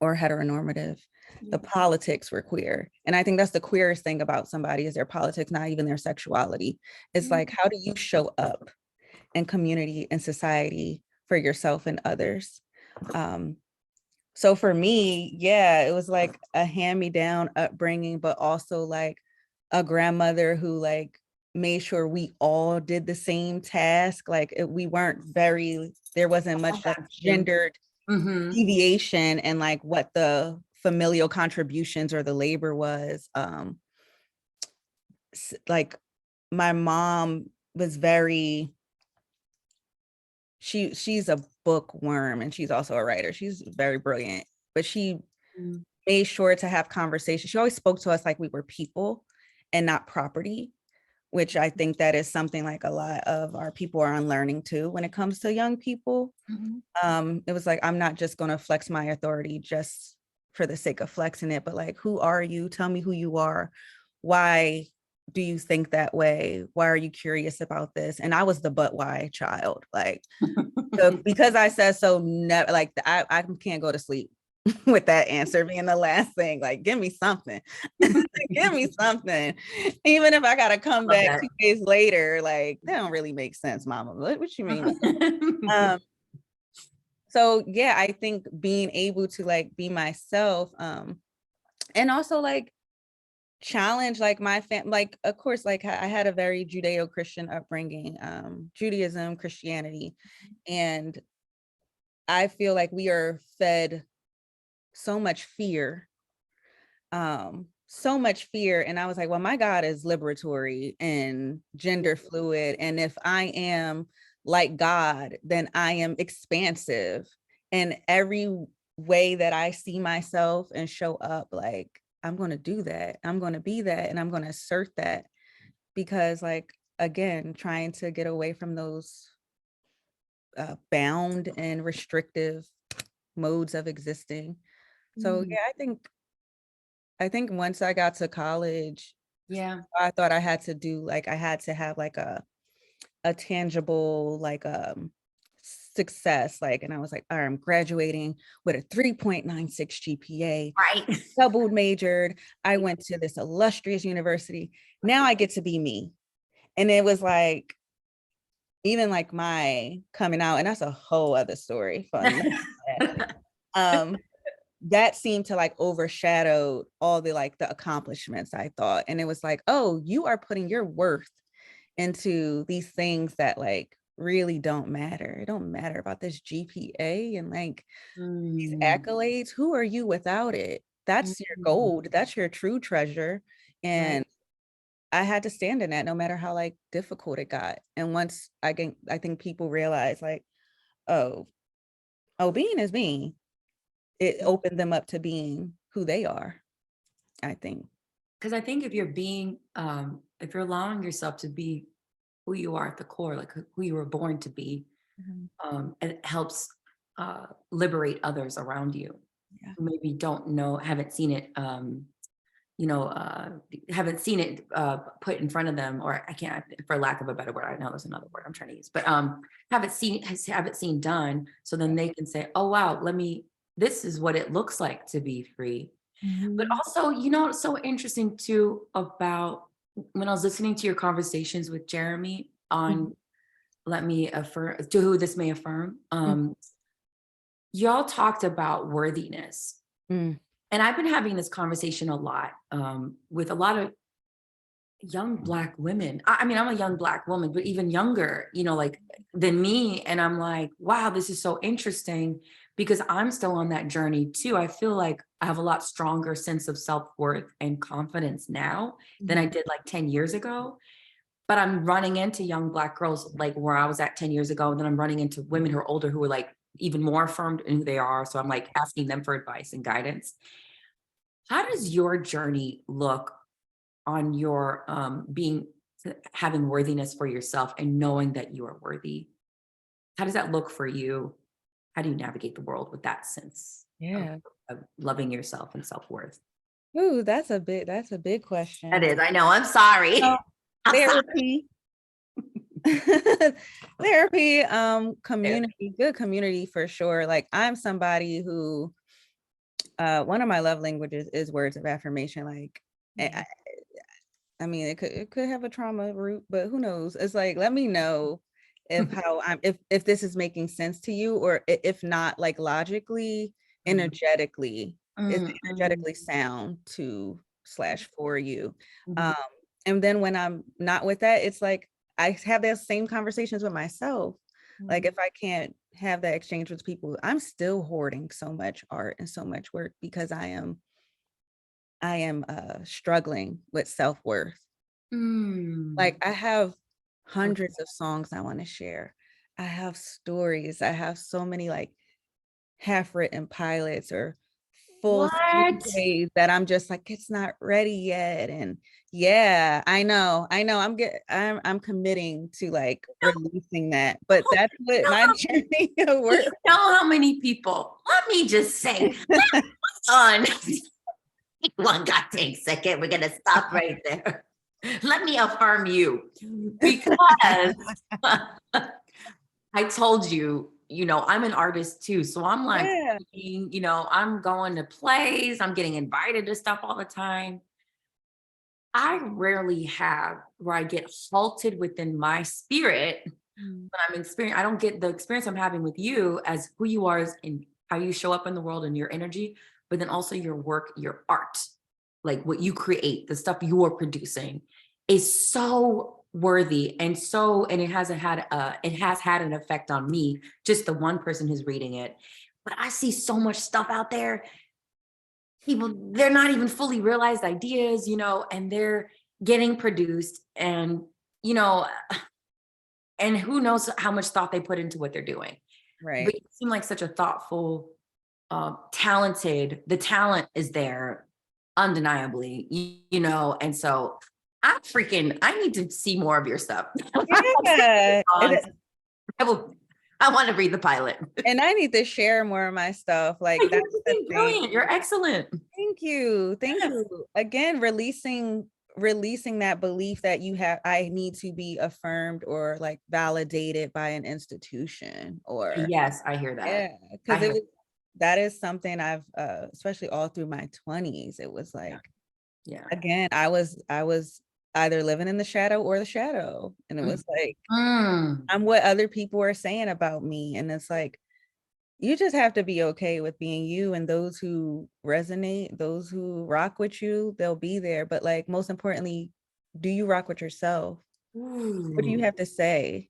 or heteronormative, the politics were queer. And I think that's the queerest thing about somebody is their politics, not even their sexuality. It's like, how do you show up in community and society for yourself and others? So for me, it was like a hand-me-down upbringing, but also like a grandmother who like made sure we all did the same task. Like there wasn't much like gendered deviation and like what the familial contributions or the labor was. Like my mom was very, she's a bookworm and she's also a writer. She's very brilliant, but she made sure to have conversations. She always spoke to us like we were people and not property, which I think that is something like a lot of our people are unlearning too when it comes to young people. It was like, I'm not just going to flex my authority just for the sake of flexing it, but like, who are you? Tell me who you are. Why do you think that way? Why are you curious about this? And I was the but why child. Like, so because I said so, never, like I can't go to sleep with that answer being the last thing. Like, give me something. Give me something. Even if I gotta come back 2 days later, like that don't really make sense, mama. What you mean? So I think being able to like be myself, and also like challenge like my family, like of course, like I had a very Judeo-Christian upbringing, Judaism, Christianity, and I feel like we are fed so much fear. So much fear. And I was like, well, my God is liberatory and gender fluid. And if I am like God, then I am expansive. And every way that I see myself and show up, like, I'm going to do that. I'm going to be that. And I'm going to assert that. Because, like, again, trying to get away from those bound and restrictive modes of existing. So yeah, I think once I got to college, Yeah. I thought I had to do, like, I had to have like a tangible, like, success, like, and I was like, all right, I'm graduating with a 3.96 GPA, Right. double majored. I went to this illustrious university. Now I get to be me. And it was like, even like my coming out, and that's a whole other story. Fun. That seemed to like overshadow all the like the accomplishments I thought. And it was like, oh, you are putting your worth into these things that like really don't matter. It don't matter about this GPA and like these accolades. Who are you without it? That's your gold. That's your true treasure. And I had to stand in that no matter how like difficult it got. And once I think people realize like, oh, being is being. It opened them up to being who they are, I think. Because I think if you're if you're allowing yourself to be who you are at the core, like who you were born to be, it helps liberate others around you Yeah. who maybe don't know, haven't seen it, haven't seen it put in front of them, or I can't, for lack of a better word, I know there's another word I'm trying to use, but haven't seen done, so then they can say, oh wow, this is what it looks like to be free. But also, it's so interesting too about when I was listening to your conversations with Jeremy on Let Me Affirm, to who this may affirm, y'all talked about worthiness. And I've been having this conversation a lot with a lot of young Black women. I mean, I'm a young Black woman, but even younger, like than me. And I'm like, wow, this is so interesting because I'm still on that journey too. I feel like I have a lot stronger sense of self-worth and confidence now than I did like 10 years ago. But I'm running into young Black girls like where I was at 10 years ago. And then I'm running into women who are older who are like even more affirmed in who they are. So I'm like asking them for advice and guidance. How does your journey look on your having worthiness for yourself and knowing that you are worthy? How does that look for you? How do you navigate the world with that sense of loving yourself and self-worth? Ooh, that's a big question. That is, I know, I'm sorry. Therapy. Therapy, community, good community for sure. Like I'm somebody who, one of my love languages is words of affirmation. Like, I mean, it could have a trauma root, but who knows? It's like, let me know if this is making sense to you, or if not, like logically, energetically, is energetically sound to / for you. And then when I'm not with that, it's like I have those same conversations with myself. Like if I can't have that exchange with people, I'm still hoarding so much art and so much work because I am struggling with self-worth. Like I have hundreds of songs I want to share. I have stories. I have so many like half-written pilots or full screenplays that I'm just like, it's not ready yet. And yeah, I know. I'm committing to like releasing that, but that's what my journey of work. Know how many people? Let me just say, one got 10 seconds. We're gonna stop right there. Let me affirm you because I told you, I'm an artist too. So I'm like, I'm going to plays, I'm getting invited to stuff all the time. I rarely have where I get halted within my spirit when I'm experiencing. I don't get the experience I'm having with you as who you are and how you show up in the world and your energy, but then also your work, your art, like what you create, the stuff you are producing is so worthy. And it has had an effect on me, just the one person who's reading it. But I see so much stuff out there. People, they're not even fully realized ideas, and they're getting produced, and, and who knows how much thought they put into what they're doing. Right. But you seem like such a thoughtful, talented, the talent is there undeniably, and so I need to see more of your stuff. Yeah. I want to read the pilot. And I need to share more of my stuff. Like, You're that's the brilliant. thing. You're excellent. Thank you. Thank Yes. you. Again, releasing that belief that I need to be affirmed or like validated by an institution or Yes, I hear that. yeah, because that is something I've especially all through my 20s. It was like, again, I was either living in the shadow or the shadow. And it was like, I'm what other people are saying about me. And it's like, you just have to be okay with being you, and those who resonate, those who rock with you, they'll be there. But like, most importantly, do you rock with yourself? What do you have to say?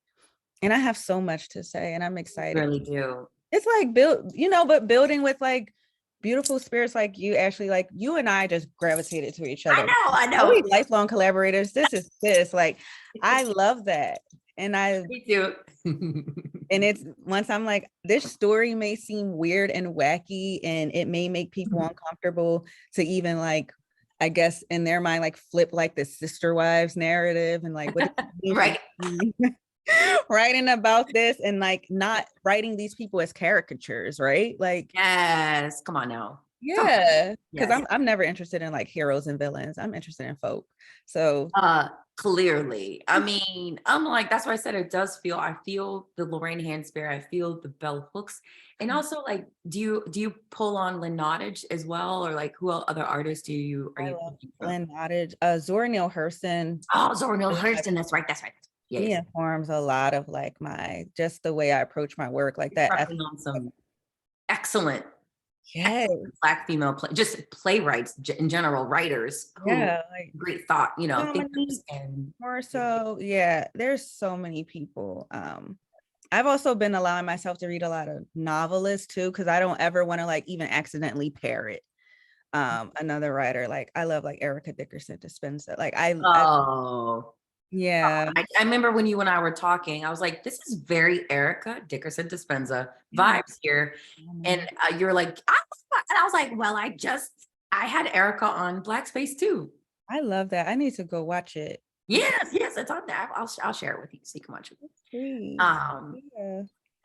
And I have so much to say, and I'm excited. I really do. It's like but building with like beautiful spirits like you, Ashley, like you and I just gravitated to each other. I know. We lifelong collaborators. This like, I love that. And Me too. and it's once I'm like, this story may seem weird and wacky, and it may make people uncomfortable to even like, I guess in their mind, like flip like the sister wives narrative and like what right. writing about this and like not writing these people as caricatures, right? Like, yes, come on now. Yeah, because I'm never interested in like heroes and villains. I'm interested in folk. So clearly, I mean, I'm like, that's why I said I feel the Lorraine Hansberry, I feel the bell hooks. And also like, do you pull on Lynn Nottage as well? Or like who other artists are you Lynn Nottage, Zora Neale Hurston. Oh, Zora Neale Hurston, that's right. He informs a lot of like just the way I approach my work, like that. On some excellent Black female just playwrights in general, writers who like great thought, thinkers and more so there's so many people. I've also been allowing myself to read a lot of novelists too, because I don't ever want to like even accidentally parrot another writer. Like I love like Erica Dickerson Dispenza. Like I remember when you and I were talking, I was like, this is very Erica Dickerson Dispenza vibes here. And you're like, I was like, well, I had Erica on Black Space too. I love that. I need to go watch it. Yes, it's on there. I'll share it with you so you can watch it. Okay,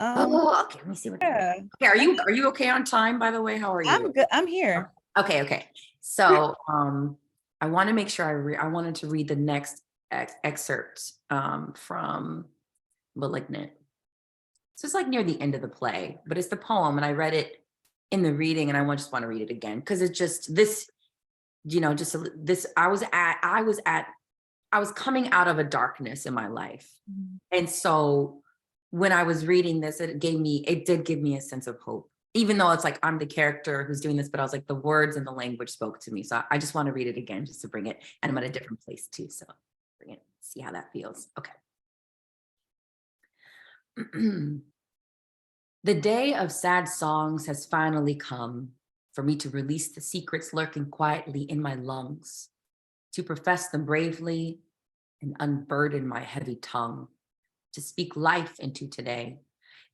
let me see what. Okay, are you okay on time, by the way? How are you? I'm good. I'm here. Okay. So I want to make sure I wanted to read the next excerpt from Malignant. So it's like near the end of the play, but it's the poem, and I read it in the reading, and I just want to read it again because it's just this, I was coming out of a darkness in my life. And so when I was reading this, it did give me a sense of hope, even though it's like, I'm the character who's doing this, but I was like, the words and the language spoke to me. So I just want to read it again, just to bring it. And I'm at a different place too. So bring it, see how that feels. Okay. The day of sad songs has finally come for me to release the secrets lurking quietly in my lungs, to profess them bravely and unburden my heavy tongue, to speak life into today,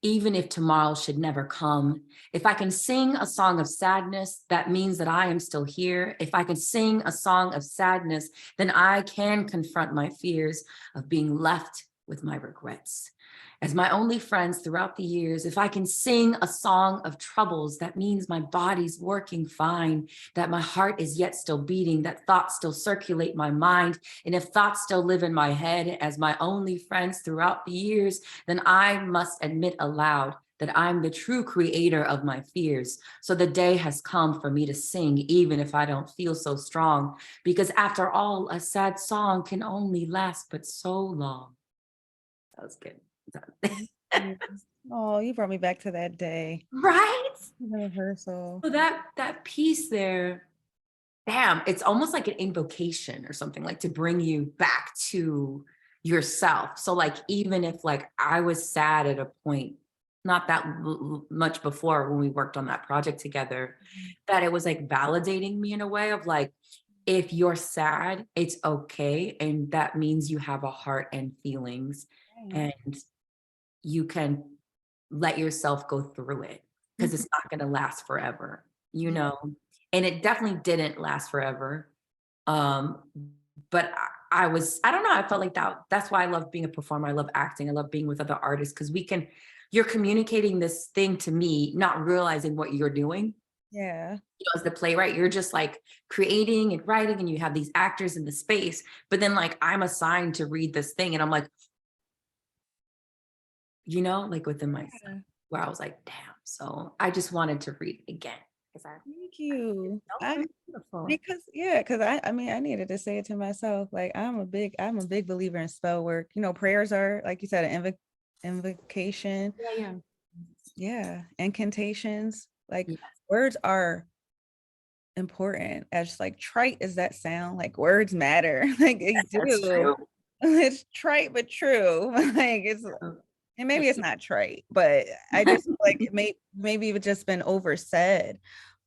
even if tomorrow should never come. If I can sing a song of sadness, that means that I am still here. If I can sing a song of sadness, then I can confront my fears of being left with my regrets. As my only friends throughout the years, if I can sing a song of troubles, that means my body's working fine, that my heart is yet still beating, that thoughts still circulate my mind. And if thoughts still live in my head as my only friends throughout the years, then I must admit aloud that I'm the true creator of my fears. So the day has come for me to sing, even if I don't feel so strong, because after all, a sad song can only last but so long. That was good. Oh, you brought me back to that day. Right? The rehearsal. So that piece there, damn, it's almost like an invocation or something, like to bring you back to yourself. So like, even if like I was sad at a point, not that much before when we worked on that project together, that it was like validating me in a way of like, if you're sad, it's okay. And that means you have a heart and feelings, and you can let yourself go through it, because it's not going to last forever, you know? And it definitely didn't last forever. But I don't know, I felt like that's why I love being a performer. I love acting. I love being with other artists, because you're communicating this thing to me, not realizing what you're doing. Yeah. You know, as the playwright, you're just like creating and writing, and you have these actors in the space, but then like I'm assigned to read this thing, and I'm like, you know, like within myself, where I was like, damn. So I just wanted to read it again. Thank you. Beautiful. Because I mean, I needed to say it to myself. Like, I'm a big believer in spell work. You know, prayers are, like you said, an invocation. Yeah. Incantations. Like, Yes. words are important. As like trite as that sound, like words matter. Like they That's do. true. It's trite but true. Like it's, and maybe it's not trite, but I just feel like maybe it's just been oversaid,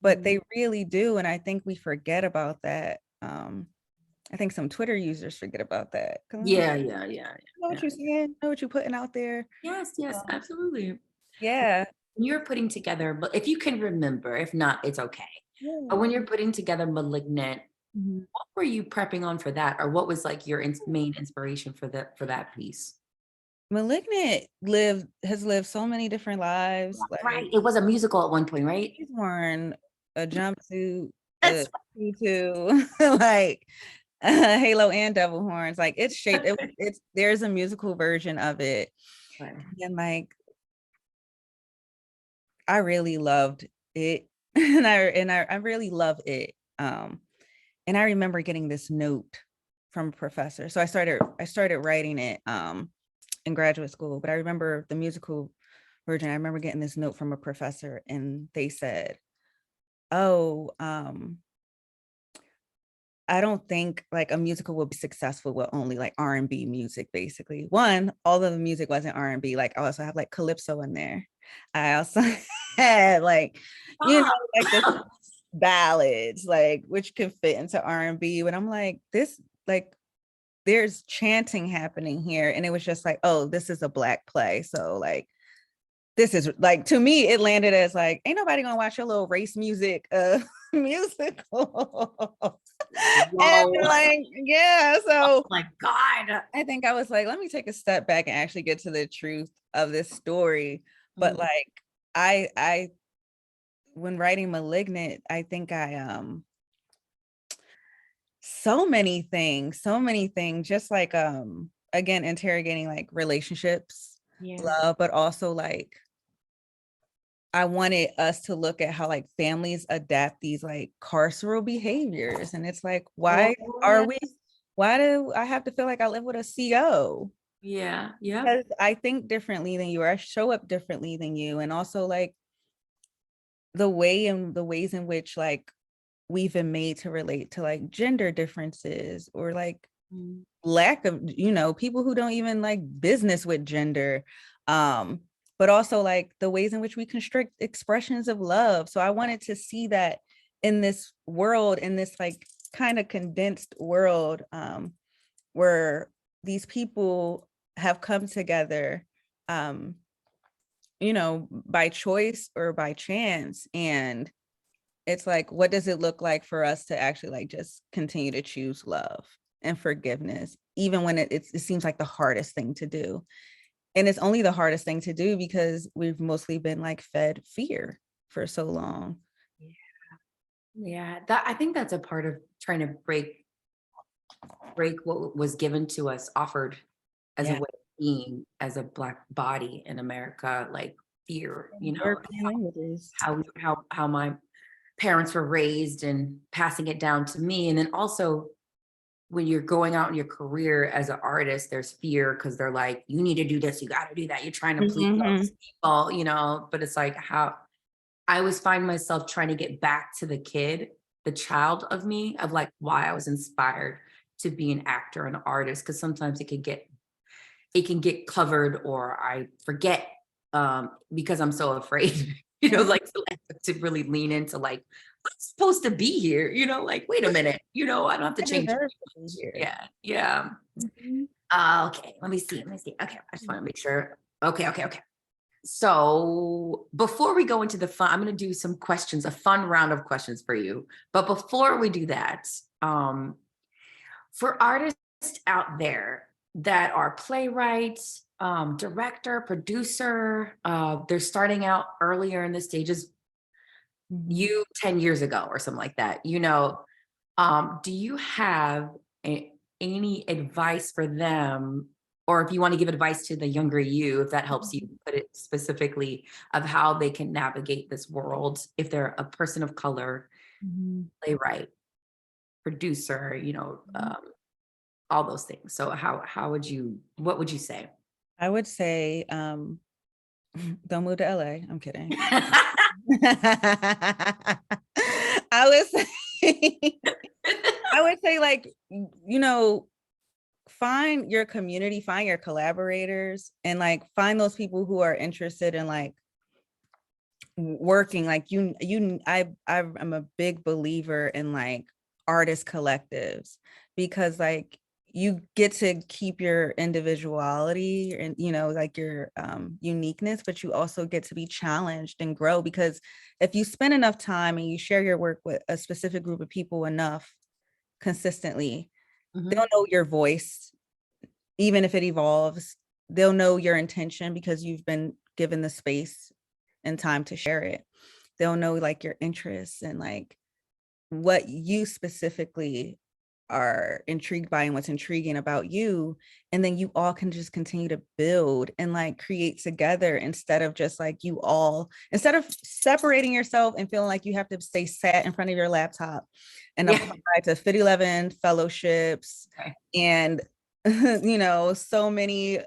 but they really do. And I think we forget about that. I think some Twitter users forget about that. Yeah. Know what you're saying, know what you're putting out there. Yes, absolutely. Yeah. When you're putting together, but if you can remember, if not, it's okay. But when you're putting together Malignant, what were you prepping on for that? Or what was like your main inspiration for that piece? Malignant has lived so many different lives. Like, Right. It was a musical at one point, right? he's worn a jumpsuit, That's tutu, like halo and devil horns. Like it's shaped. There's a musical version of it, right. and like I really loved it, and I really love it. And I remember getting this note from a professor. So I started writing it in graduate school, but I remember the musical version. I remember getting this note from a professor, and they said, oh, I don't think like a musical will be successful with only like R&B music. Basically, one, all of the music wasn't R&B. Like I also have like calypso in there. I also had like, you know, like the ballads, like which can fit into R&B. But I'm like, this, like, there's chanting happening here, and it was just like, oh, this is a Black play, so like this is like, to me it landed as like, ain't nobody gonna watch a little race music musical. And like, yeah, so oh my God. I think I was like, let me take a step back and actually get to the truth of this story. But like I when writing Malignant, I think I so many things, just like again, interrogating like relationships, love, but also like I wanted us to look at how like families adapt these like carceral behaviors. And it's like, why do I have to feel like I live with a CO? Yeah. Because I think differently than you, or I show up differently than you. And also like the ways in which like we've been made to relate to like gender differences, or like lack of, you know, people who don't even like business with gender. But also like the ways in which we constrict expressions of love. So I wanted to see that in this world, in this like kind of condensed world, where these people have come together, you know, by choice or by chance. And it's like, what does it look like for us to actually like just continue to choose love and forgiveness, even when it seems like the hardest thing to do? And it's only the hardest thing to do because we've mostly been like fed fear for so long. Yeah, I think that's a part of trying to break what was given to us, offered as a way of being as a Black body in America, like fear, you know, how my parents were raised and passing it down to me. And then also when you're going out in your career as an artist, there's fear because they're like, you need to do this, you got to do that. You're trying to please all these people, you know, but it's like how I always find myself trying to get back to the child of me, of like why I was inspired to be an actor, an artist, because sometimes it could get it can get covered, or I forget because I'm so afraid, like to really lean into like, I'm supposed to be here, like, wait a minute, I don't have to I change. deserve to be here. Yeah. Yeah. Mhm. Okay. Let me see. Okay. I just want to make sure. Okay. So before we go into the fun, I'm going to do some questions, a fun round of questions for you. But before we do that, for artists out there that are playwrights, director, producer, they're starting out earlier in the stages, you 10 years ago or something like that, do you have any advice for them, or if you want to give advice to the younger you, if that helps you put it specifically, of how they can navigate this world if they're a person of color, playwright, producer, all those things. So what would you say? I would say, don't move to LA. I'm kidding. I would say like, find your community, find your collaborators, and like find those people who are interested in like working. Like I'm a big believer in like artist collectives, because like you get to keep your individuality and like your uniqueness, but you also get to be challenged and grow, because if you spend enough time and you share your work with a specific group of people enough consistently, they'll know your voice. Even if it evolves, they'll know your intention because you've been given the space and time to share it. They'll know like your interests and like what you specifically are intrigued by and what's intriguing about you. And then you all can just continue to build and like create together, instead of just like instead of separating yourself and feeling like you have to stay sat in front of your laptop and apply to Fit 11 fellowships and so many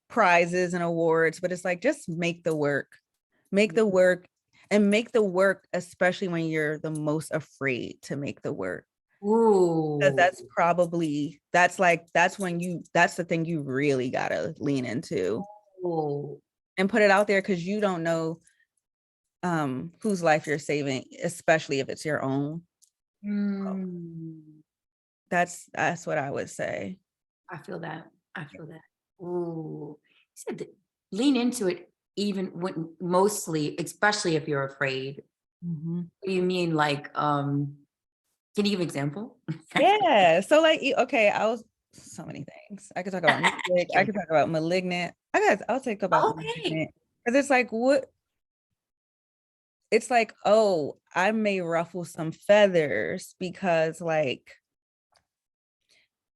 prizes and awards. But it's like, just make the work, and make the work, especially when you're the most afraid to make the work. Ooh. Because that's the thing you really gotta lean into. Ooh. And put it out there, because you don't know whose life you're saving, especially if it's your own. That's what I would say. I feel that. Ooh. You said that lean into it, even when mostly, especially if you're afraid. What do you mean? Like, can you give an example? Yeah. So like, okay, so many things. I could talk about music. I could talk about Malignant. I'll talk about Malignant. Because it's like, it's like, oh, I may ruffle some feathers because like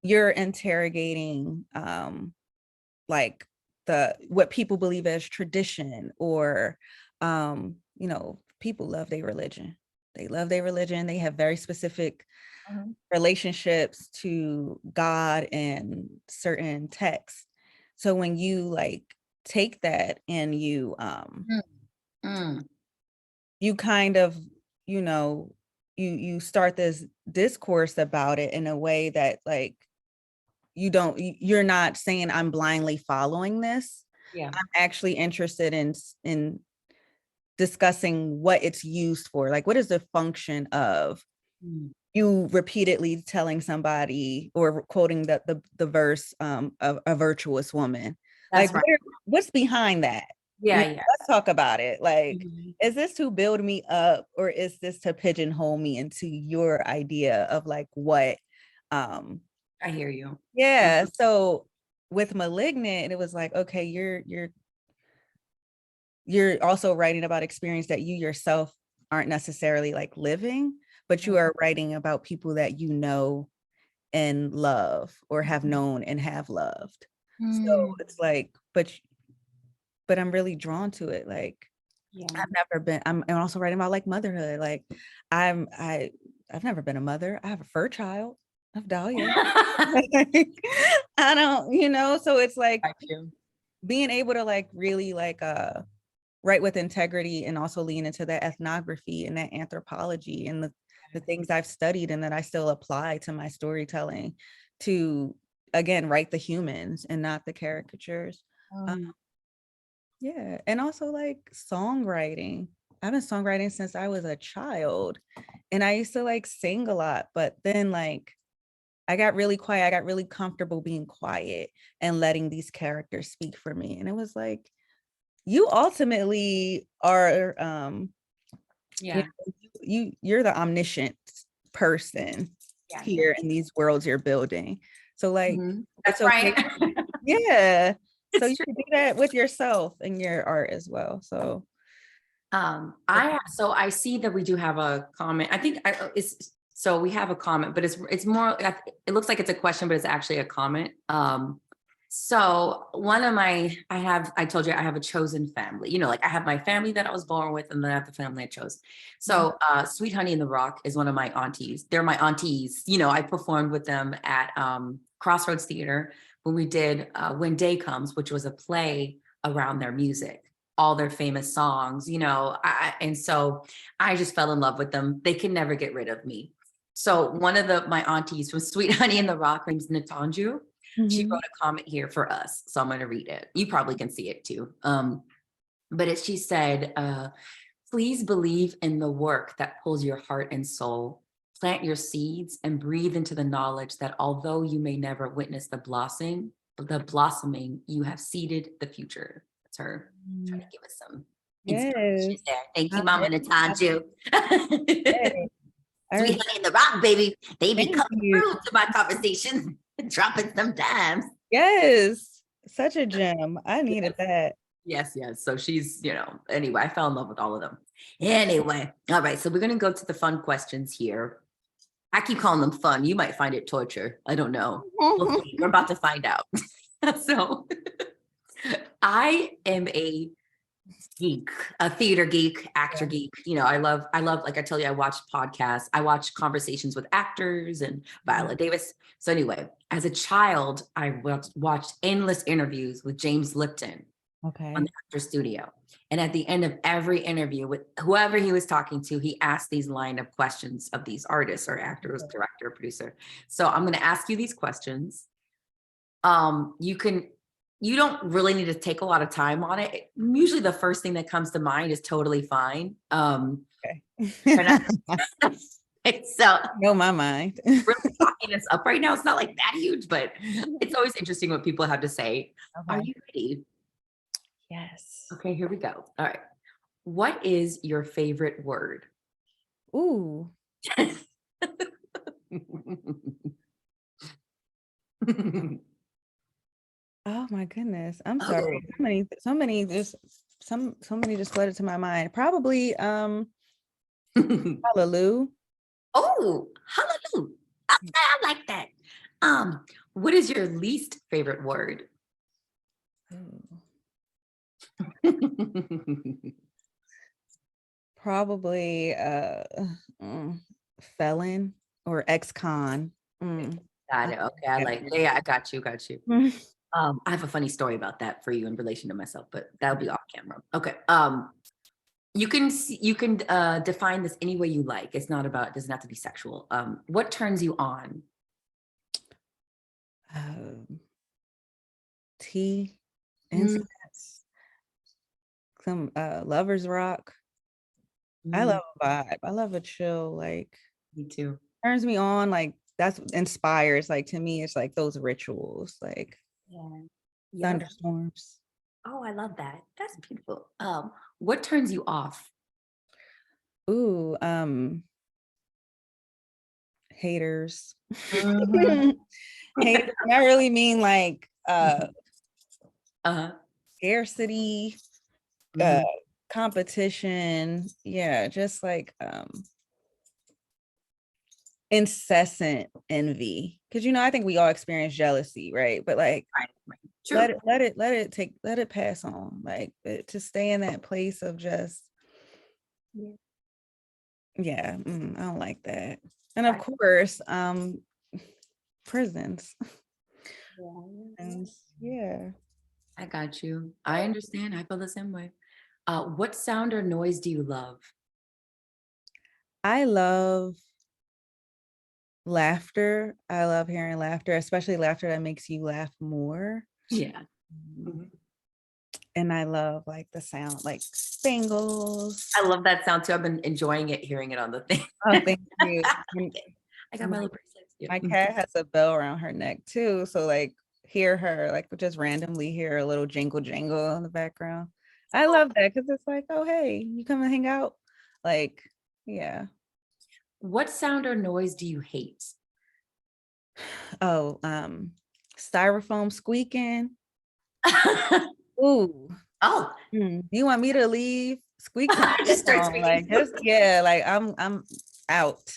you're interrogating like what people believe as tradition, or people love their religion. They have very specific relationships to God and certain texts. So when you like take that and you you kind of you start this discourse about it in a way that like you're not saying I'm blindly following this. Yeah. I'm actually interested in discussing what it's used for. Like, what is the function of you repeatedly telling somebody or quoting the verse of a virtuous woman? That's like, what's behind that? Yeah. Let's talk about it. Like, is this to build me up, or is this to pigeonhole me into your idea of like what I hear you. Yeah. So with Malignant, it was like, okay, you're also writing about experience that you yourself aren't necessarily like living, but you are writing about people that you know and love, or have known and have loved. So it's like, but I'm really drawn to it. Like, I'm also writing about like motherhood. Like I've never been a mother. I have a fur child. I have Dahlia. I don't, so it's like being able to like really like write with integrity, and also lean into that ethnography and that anthropology and the things I've studied and that I still apply to my storytelling to again, write the humans and not the caricatures. Yeah, and also like songwriting. I've been songwriting since I was a child, and I used to like sing a lot, but then like I got really quiet. I got really comfortable being quiet and letting these characters speak for me. And it was like, you ultimately are Yeah. you're the omniscient person Yeah. here in these worlds you're building. So like That's it's okay. right. Yeah. So It's you true. can do that with yourself and your art as well. So I see that we do have a comment. I think so we have a comment, but it's more, it looks like it's a question, but it's actually a comment. So one of I told you I have a chosen family, you know, like I have my family that I was born with, and then I have the family I chose. So Sweet Honey in the Rock is one of my aunties. They're my aunties. You know, I performed with them at Crossroads Theater when we did When Day Comes, which was a play around their music, all their famous songs, you know, and so I just fell in love with them. They can never get rid of me. So one of my aunties from Sweet Honey in the Rock, her name's Natyna. She wrote a comment here for us, so I'm going to read it. You probably can see it too. But she said, please believe in the work that pulls your heart and soul. Plant your seeds and breathe into the knowledge that although you may never witness the blossoming, you have seeded the future. That's her trying to give us some inspiration yes. there. Thank you, Mama Natyna. Hey, Sweet Honey in the Rock, baby. They be thank coming you. through to my conversations, dropping some dimes. Yes. Such a gem. I needed that. Yes. So she's, you know, anyway, I fell in love with all of them. Anyway, all right. So we're going to go to the fun questions here. I keep calling them fun. You might find it torture. I don't know. We'll see. We're about to find out. So I am a geek, a theater geek, actor geek. You know, I love, like I tell you, I watch podcasts. I watch conversations with actors and Viola Davis. So anyway, as a child, I watched endless interviews with James Lipton on the Actor Studio. And at the end of every interview with whoever he was talking to, he asked these line of questions of these artists or actors, director, producer. So I'm going to ask you these questions. You don't really need to take a lot of time on it. Usually the first thing that comes to mind is totally fine. Okay. So know my mind. really talking this up right now. It's not like that huge, but it's always interesting what people have to say. Okay. Are you ready? Yes. Okay, here we go. All right. What is your favorite word? Ooh. Oh my goodness. I'm sorry. So many just flooded to my mind. Probably hallelujah. Oh, hallelujah. Okay, I like that. What is your least favorite word? Probably felon or ex-con. Got it. Okay, I like. Yeah, I got you. I have a funny story about that for you in relation to myself, but that'll be off camera. Okay. You can define this any way you like. It's not about. It doesn't have to be sexual. What turns you on? Tea, incense, some lovers rock. I love a vibe. I love a chill, like Me too. turns me on, like that's inspires, like to me, it's like those rituals, like thunderstorms. Oh, I love that. That's beautiful. What turns you off? Ooh, haters. Haters. I really mean like scarcity, competition. Yeah, just like incessant envy. Because I think we all experience jealousy, right? But like let it pass on. Like to stay in that place of just I don't like that. And of course, prisons. And I got you. I understand. I feel the same way. What sound or noise do you love? I love laughter. I love hearing laughter, especially laughter that makes you laugh more. Yeah. Mhm. And I love like the sound, like spangles. I love that sound too. I've been enjoying it, hearing it on the thing. Oh, thank you. And I got my little bracelets. my cat has a bell around her neck too. So like hear her, like just randomly hear a little jingle jangle in the background. I love that because it's like, oh, hey, you come and hang out. Like, yeah. What sound or noise do you hate? Oh, styrofoam squeaking. Ooh. Oh, You want me to leave? Squeak to my just start phone, like speaking. just yeah, like I'm out.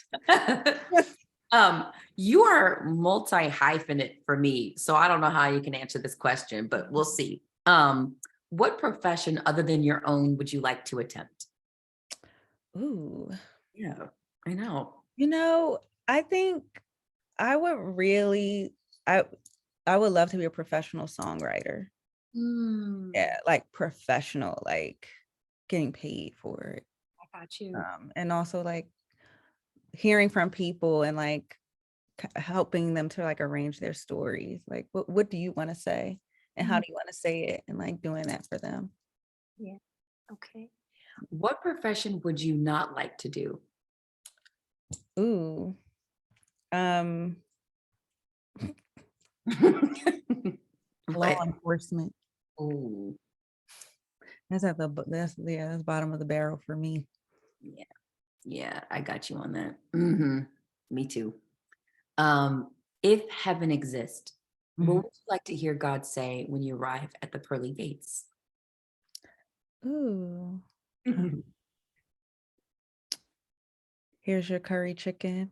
You are multi-hyphenate for me, so I don't know how you can answer this question, but we'll see. What profession other than your own would you like to attempt? Ooh, Yeah, I know. you know, I think I would really, I I would love to be a professional songwriter. Hmm, Yeah, like professional, like getting paid for it. I got you. And also like hearing from people and like helping them to like arrange their stories. Like, what do you want to say? And how Mm, do you want to say it? And like doing that for them. yeah, okay. What profession would you not like to do? Ooh. Um, Law What? enforcement. Oh, That's at the that's bottom of the barrel for me. yeah, yeah, I got you on that. Hmm. Me too. If heaven exists, what Mhm. would you like to hear God say when you arrive at the pearly gates? Ooh. Here's your curry chicken.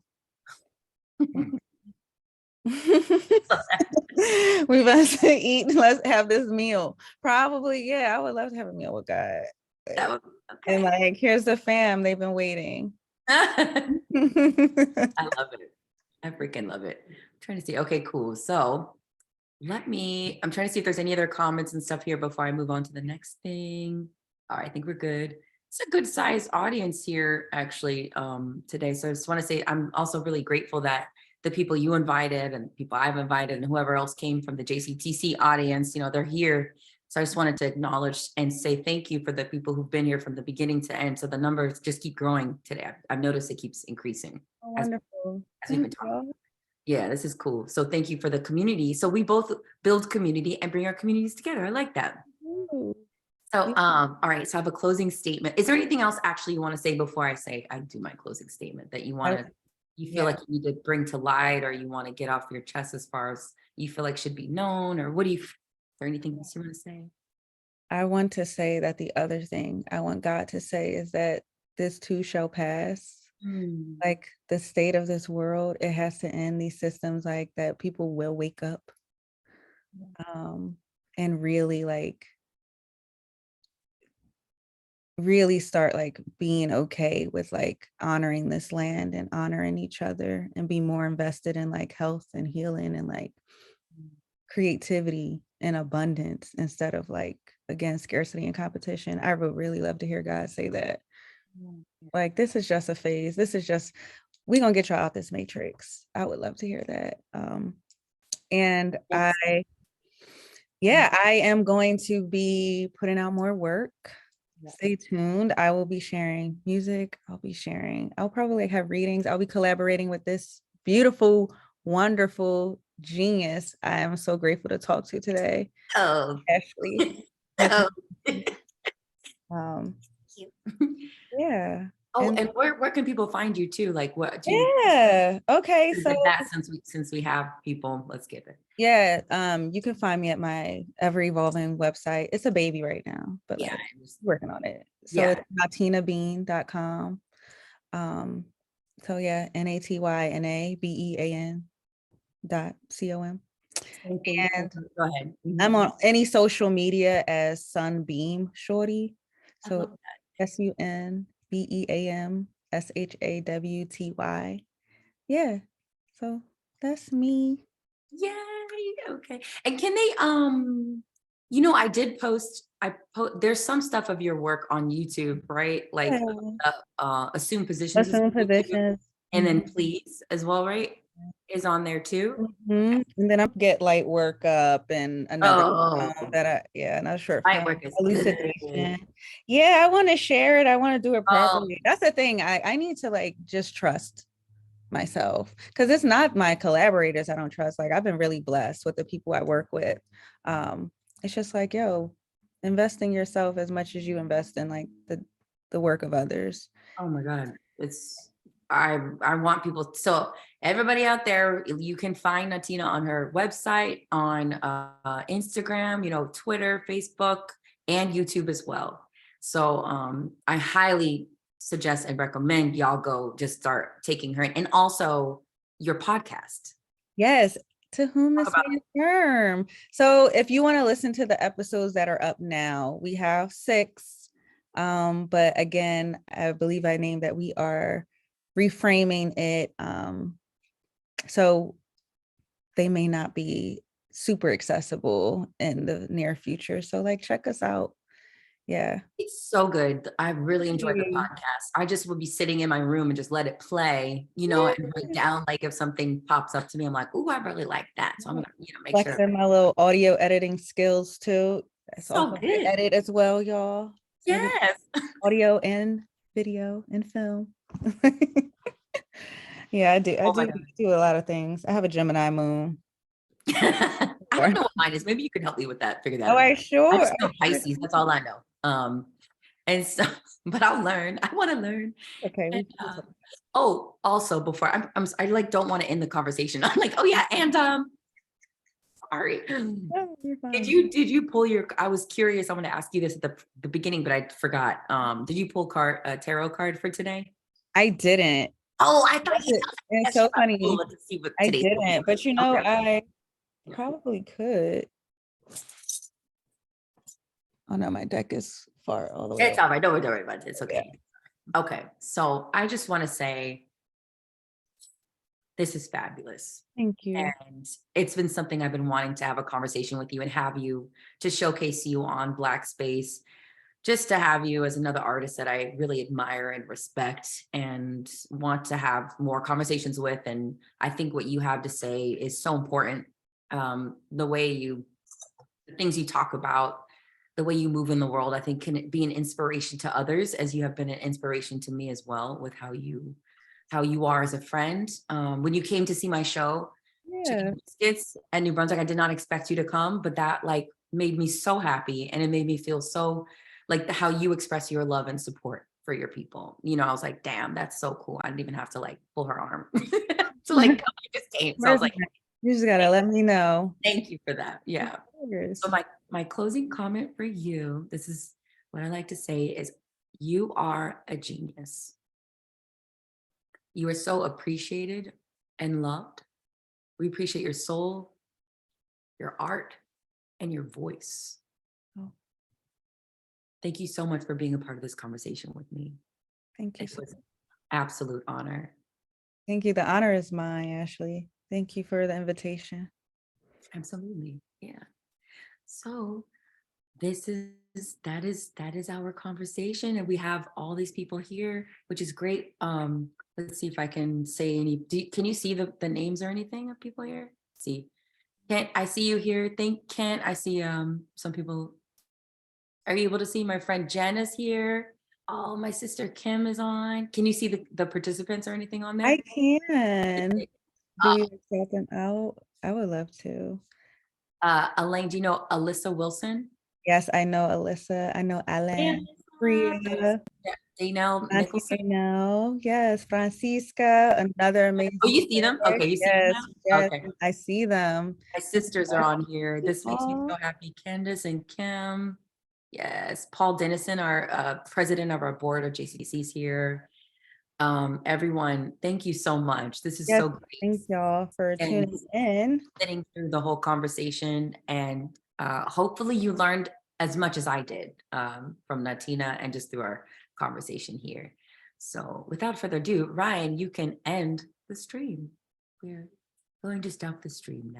We must eat. Let's have this meal. Probably, yeah. I would love to have a meal with God. That Like, would, and okay. like, here's the fam. They've been waiting. I love it. I freaking love it. I'm trying to see. Okay, cool. So I'm trying to see if there's any other comments and stuff here before I move on to the next thing. All right, I think we're good. It's a good sized audience here actually today. So I just want to say I'm also really grateful that the people you invited and people I've invited and whoever else came from the JCTC audience, they're here. So I just wanted to acknowledge and say thank you for the people who've been here from the beginning to end. So the numbers just keep growing today. I've noticed it keeps increasing Oh, as, wonderful. as we've Thank been talking. you. Yeah, this is cool. So thank you for the community. So we both build community and bring our communities together. I like that. Ooh. So, Yeah. all right. So I have a closing statement. Is there anything else actually you want to say before I do my closing statement that I- you feel yeah. like you need to bring to light or you want to get off your chest as far as you feel like should be known or is there anything else you want to say? I want to say that the other thing I want God to say is that this too shall pass. Hmm. Like the state of this world, it has to end. These systems, like that, people will wake up and really start like being okay with like honoring this land and honoring each other and be more invested in like health and healing and like creativity and abundance instead of like again scarcity and competition. I would really love to hear God say that. Like this is just a phase. This is just we're gonna get y'all out this matrix. I would love to hear that. And Yes. I am going to be putting out more work. Stay tuned. I will be sharing music. I'll probably have readings. I'll be collaborating with this beautiful, wonderful genius. I am so grateful to talk to today. Oh. Ashley. Oh. Um, Cute. yeah. Oh, And and where can people find you too? Like what do you yeah. Okay. So give that since we have people, let's give it. yeah, you can find me at my ever evolving website. It's a baby right now, but Yeah. like working on it. So Yeah. it's natynabean.com. So yeah, NATYNABEAN.com. Okay. And Go ahead. I'm Mhm. on any social media as Sunbeam Shorty. I So love that. SUNBEAMSHAWTY. Yeah. So that's me. Yay. Okay. And can they I did there's some stuff of your work on YouTube, right? Like Yeah. assume positions is Assume on YouTube, positions. and then please as well, right? is on there too. And then I get light work up and another another short Light film, work is good. elucidation. Yeah, I want to share it. I want to do it properly. That's the thing. I need to like just trust myself, because it's not my collaborators I don't trust. Like, I've been really blessed with the people I work with. It's just like, yo, invest in yourself as much as you invest in like the work of others. Oh my God. I want people, so everybody out there, you can find Natyna on her website, on Instagram, Twitter, Facebook, and YouTube as well. So I highly suggest and recommend y'all go just start taking her in. And also your podcast. Yes, to whom this may affirm. So if you want to listen to the episodes that are up now, we have 6. But again, I believe I named that we are reframing it. So they may not be super accessible in the near future. So like, check us out. Yeah. It's so good. I really enjoyed the podcast. I just would be sitting in my room and just let it play, and write down, like if something pops up to me, I'm like, oh, I really like that. So I'm gonna, make sure. Flexing my little audio editing skills too. That's So also good. edit as well, y'all. Yes. Audio and video and film. Yeah, I do. I do a lot of things. I have a Gemini moon. I don't know what mine is. Maybe you can help me with that. Figure that out. Oh, sure. I just know Pisces. That's all I know. And so, but I'll learn. I want to learn. Okay. And, also before I like don't want to end the conversation. I'm like, oh yeah, and sorry. Did you pull your? I was curious. I want to ask you this at the beginning, but I forgot. Did you pull a tarot card for today? I didn't. Oh, I thought you. It's so funny. I didn't, but I probably could. Oh no, my deck is far all the way. It's all right. Don't worry about it. It's okay. Yeah. Okay, so I just want to say this is fabulous. Thank you. And it's been something I've been wanting to have a conversation with you and have you to showcase you on Black Space, just to have you as another artist that I really admire and respect and want to have more conversations with. And I think what you have to say is so important. The things you talk about, the way you move in the world, I think can be an inspiration to others, as you have been an inspiration to me as well, with how you are as a friend. When you came to see my show, Chicken Biscuits at New Brunswick, I did not expect you to come, but that like made me so happy, and it made me feel so like how you express your love and support for your people. I was like, damn, that's so cool. I didn't even have to like pull her arm to like come. You just came. So I was like, you just gotta let me know. Thank you for that. Yeah. So my closing comment for you, this is what I like to say, is you are a genius. You are so appreciated and loved. We appreciate your soul, your art, and your voice. Oh. Thank you so much for being a part of this conversation with me. Thank you. It was an absolute honor. Thank you. The honor is mine, Ashley. Thank you for the invitation. Absolutely. Yeah. So that is our conversation, and we have all these people here, which is great. Let's see if I can say can you see the names or anything of people here? See, Kent, I see you here. Kent, I see some people. Are you able to see my friend Jen is here? Oh, my sister Kim is on. Can you see the participants or anything on there? I can. Do you accept them out? I would love to. Elaine, do you know Alyssa Wilson? Yes, I know Alyssa. I know Alan. Priya. Danelle Nicholson. Yes, Francisca, another amazing. Oh, you see them? Okay, you see them now? Yes, okay. I see them. My sisters are on here. This makes me so happy. Candace and Kim. Yes, Paul Dennison, our president of our board of JCDC, is here. Everyone, thank you so much. This is so great. Thank y'all for tuning in, sitting through the whole conversation, and hopefully you learned as much as I did from Natyna and just through our conversation here. So without further ado, Ryan, you can end the stream. We're going to stop the stream now.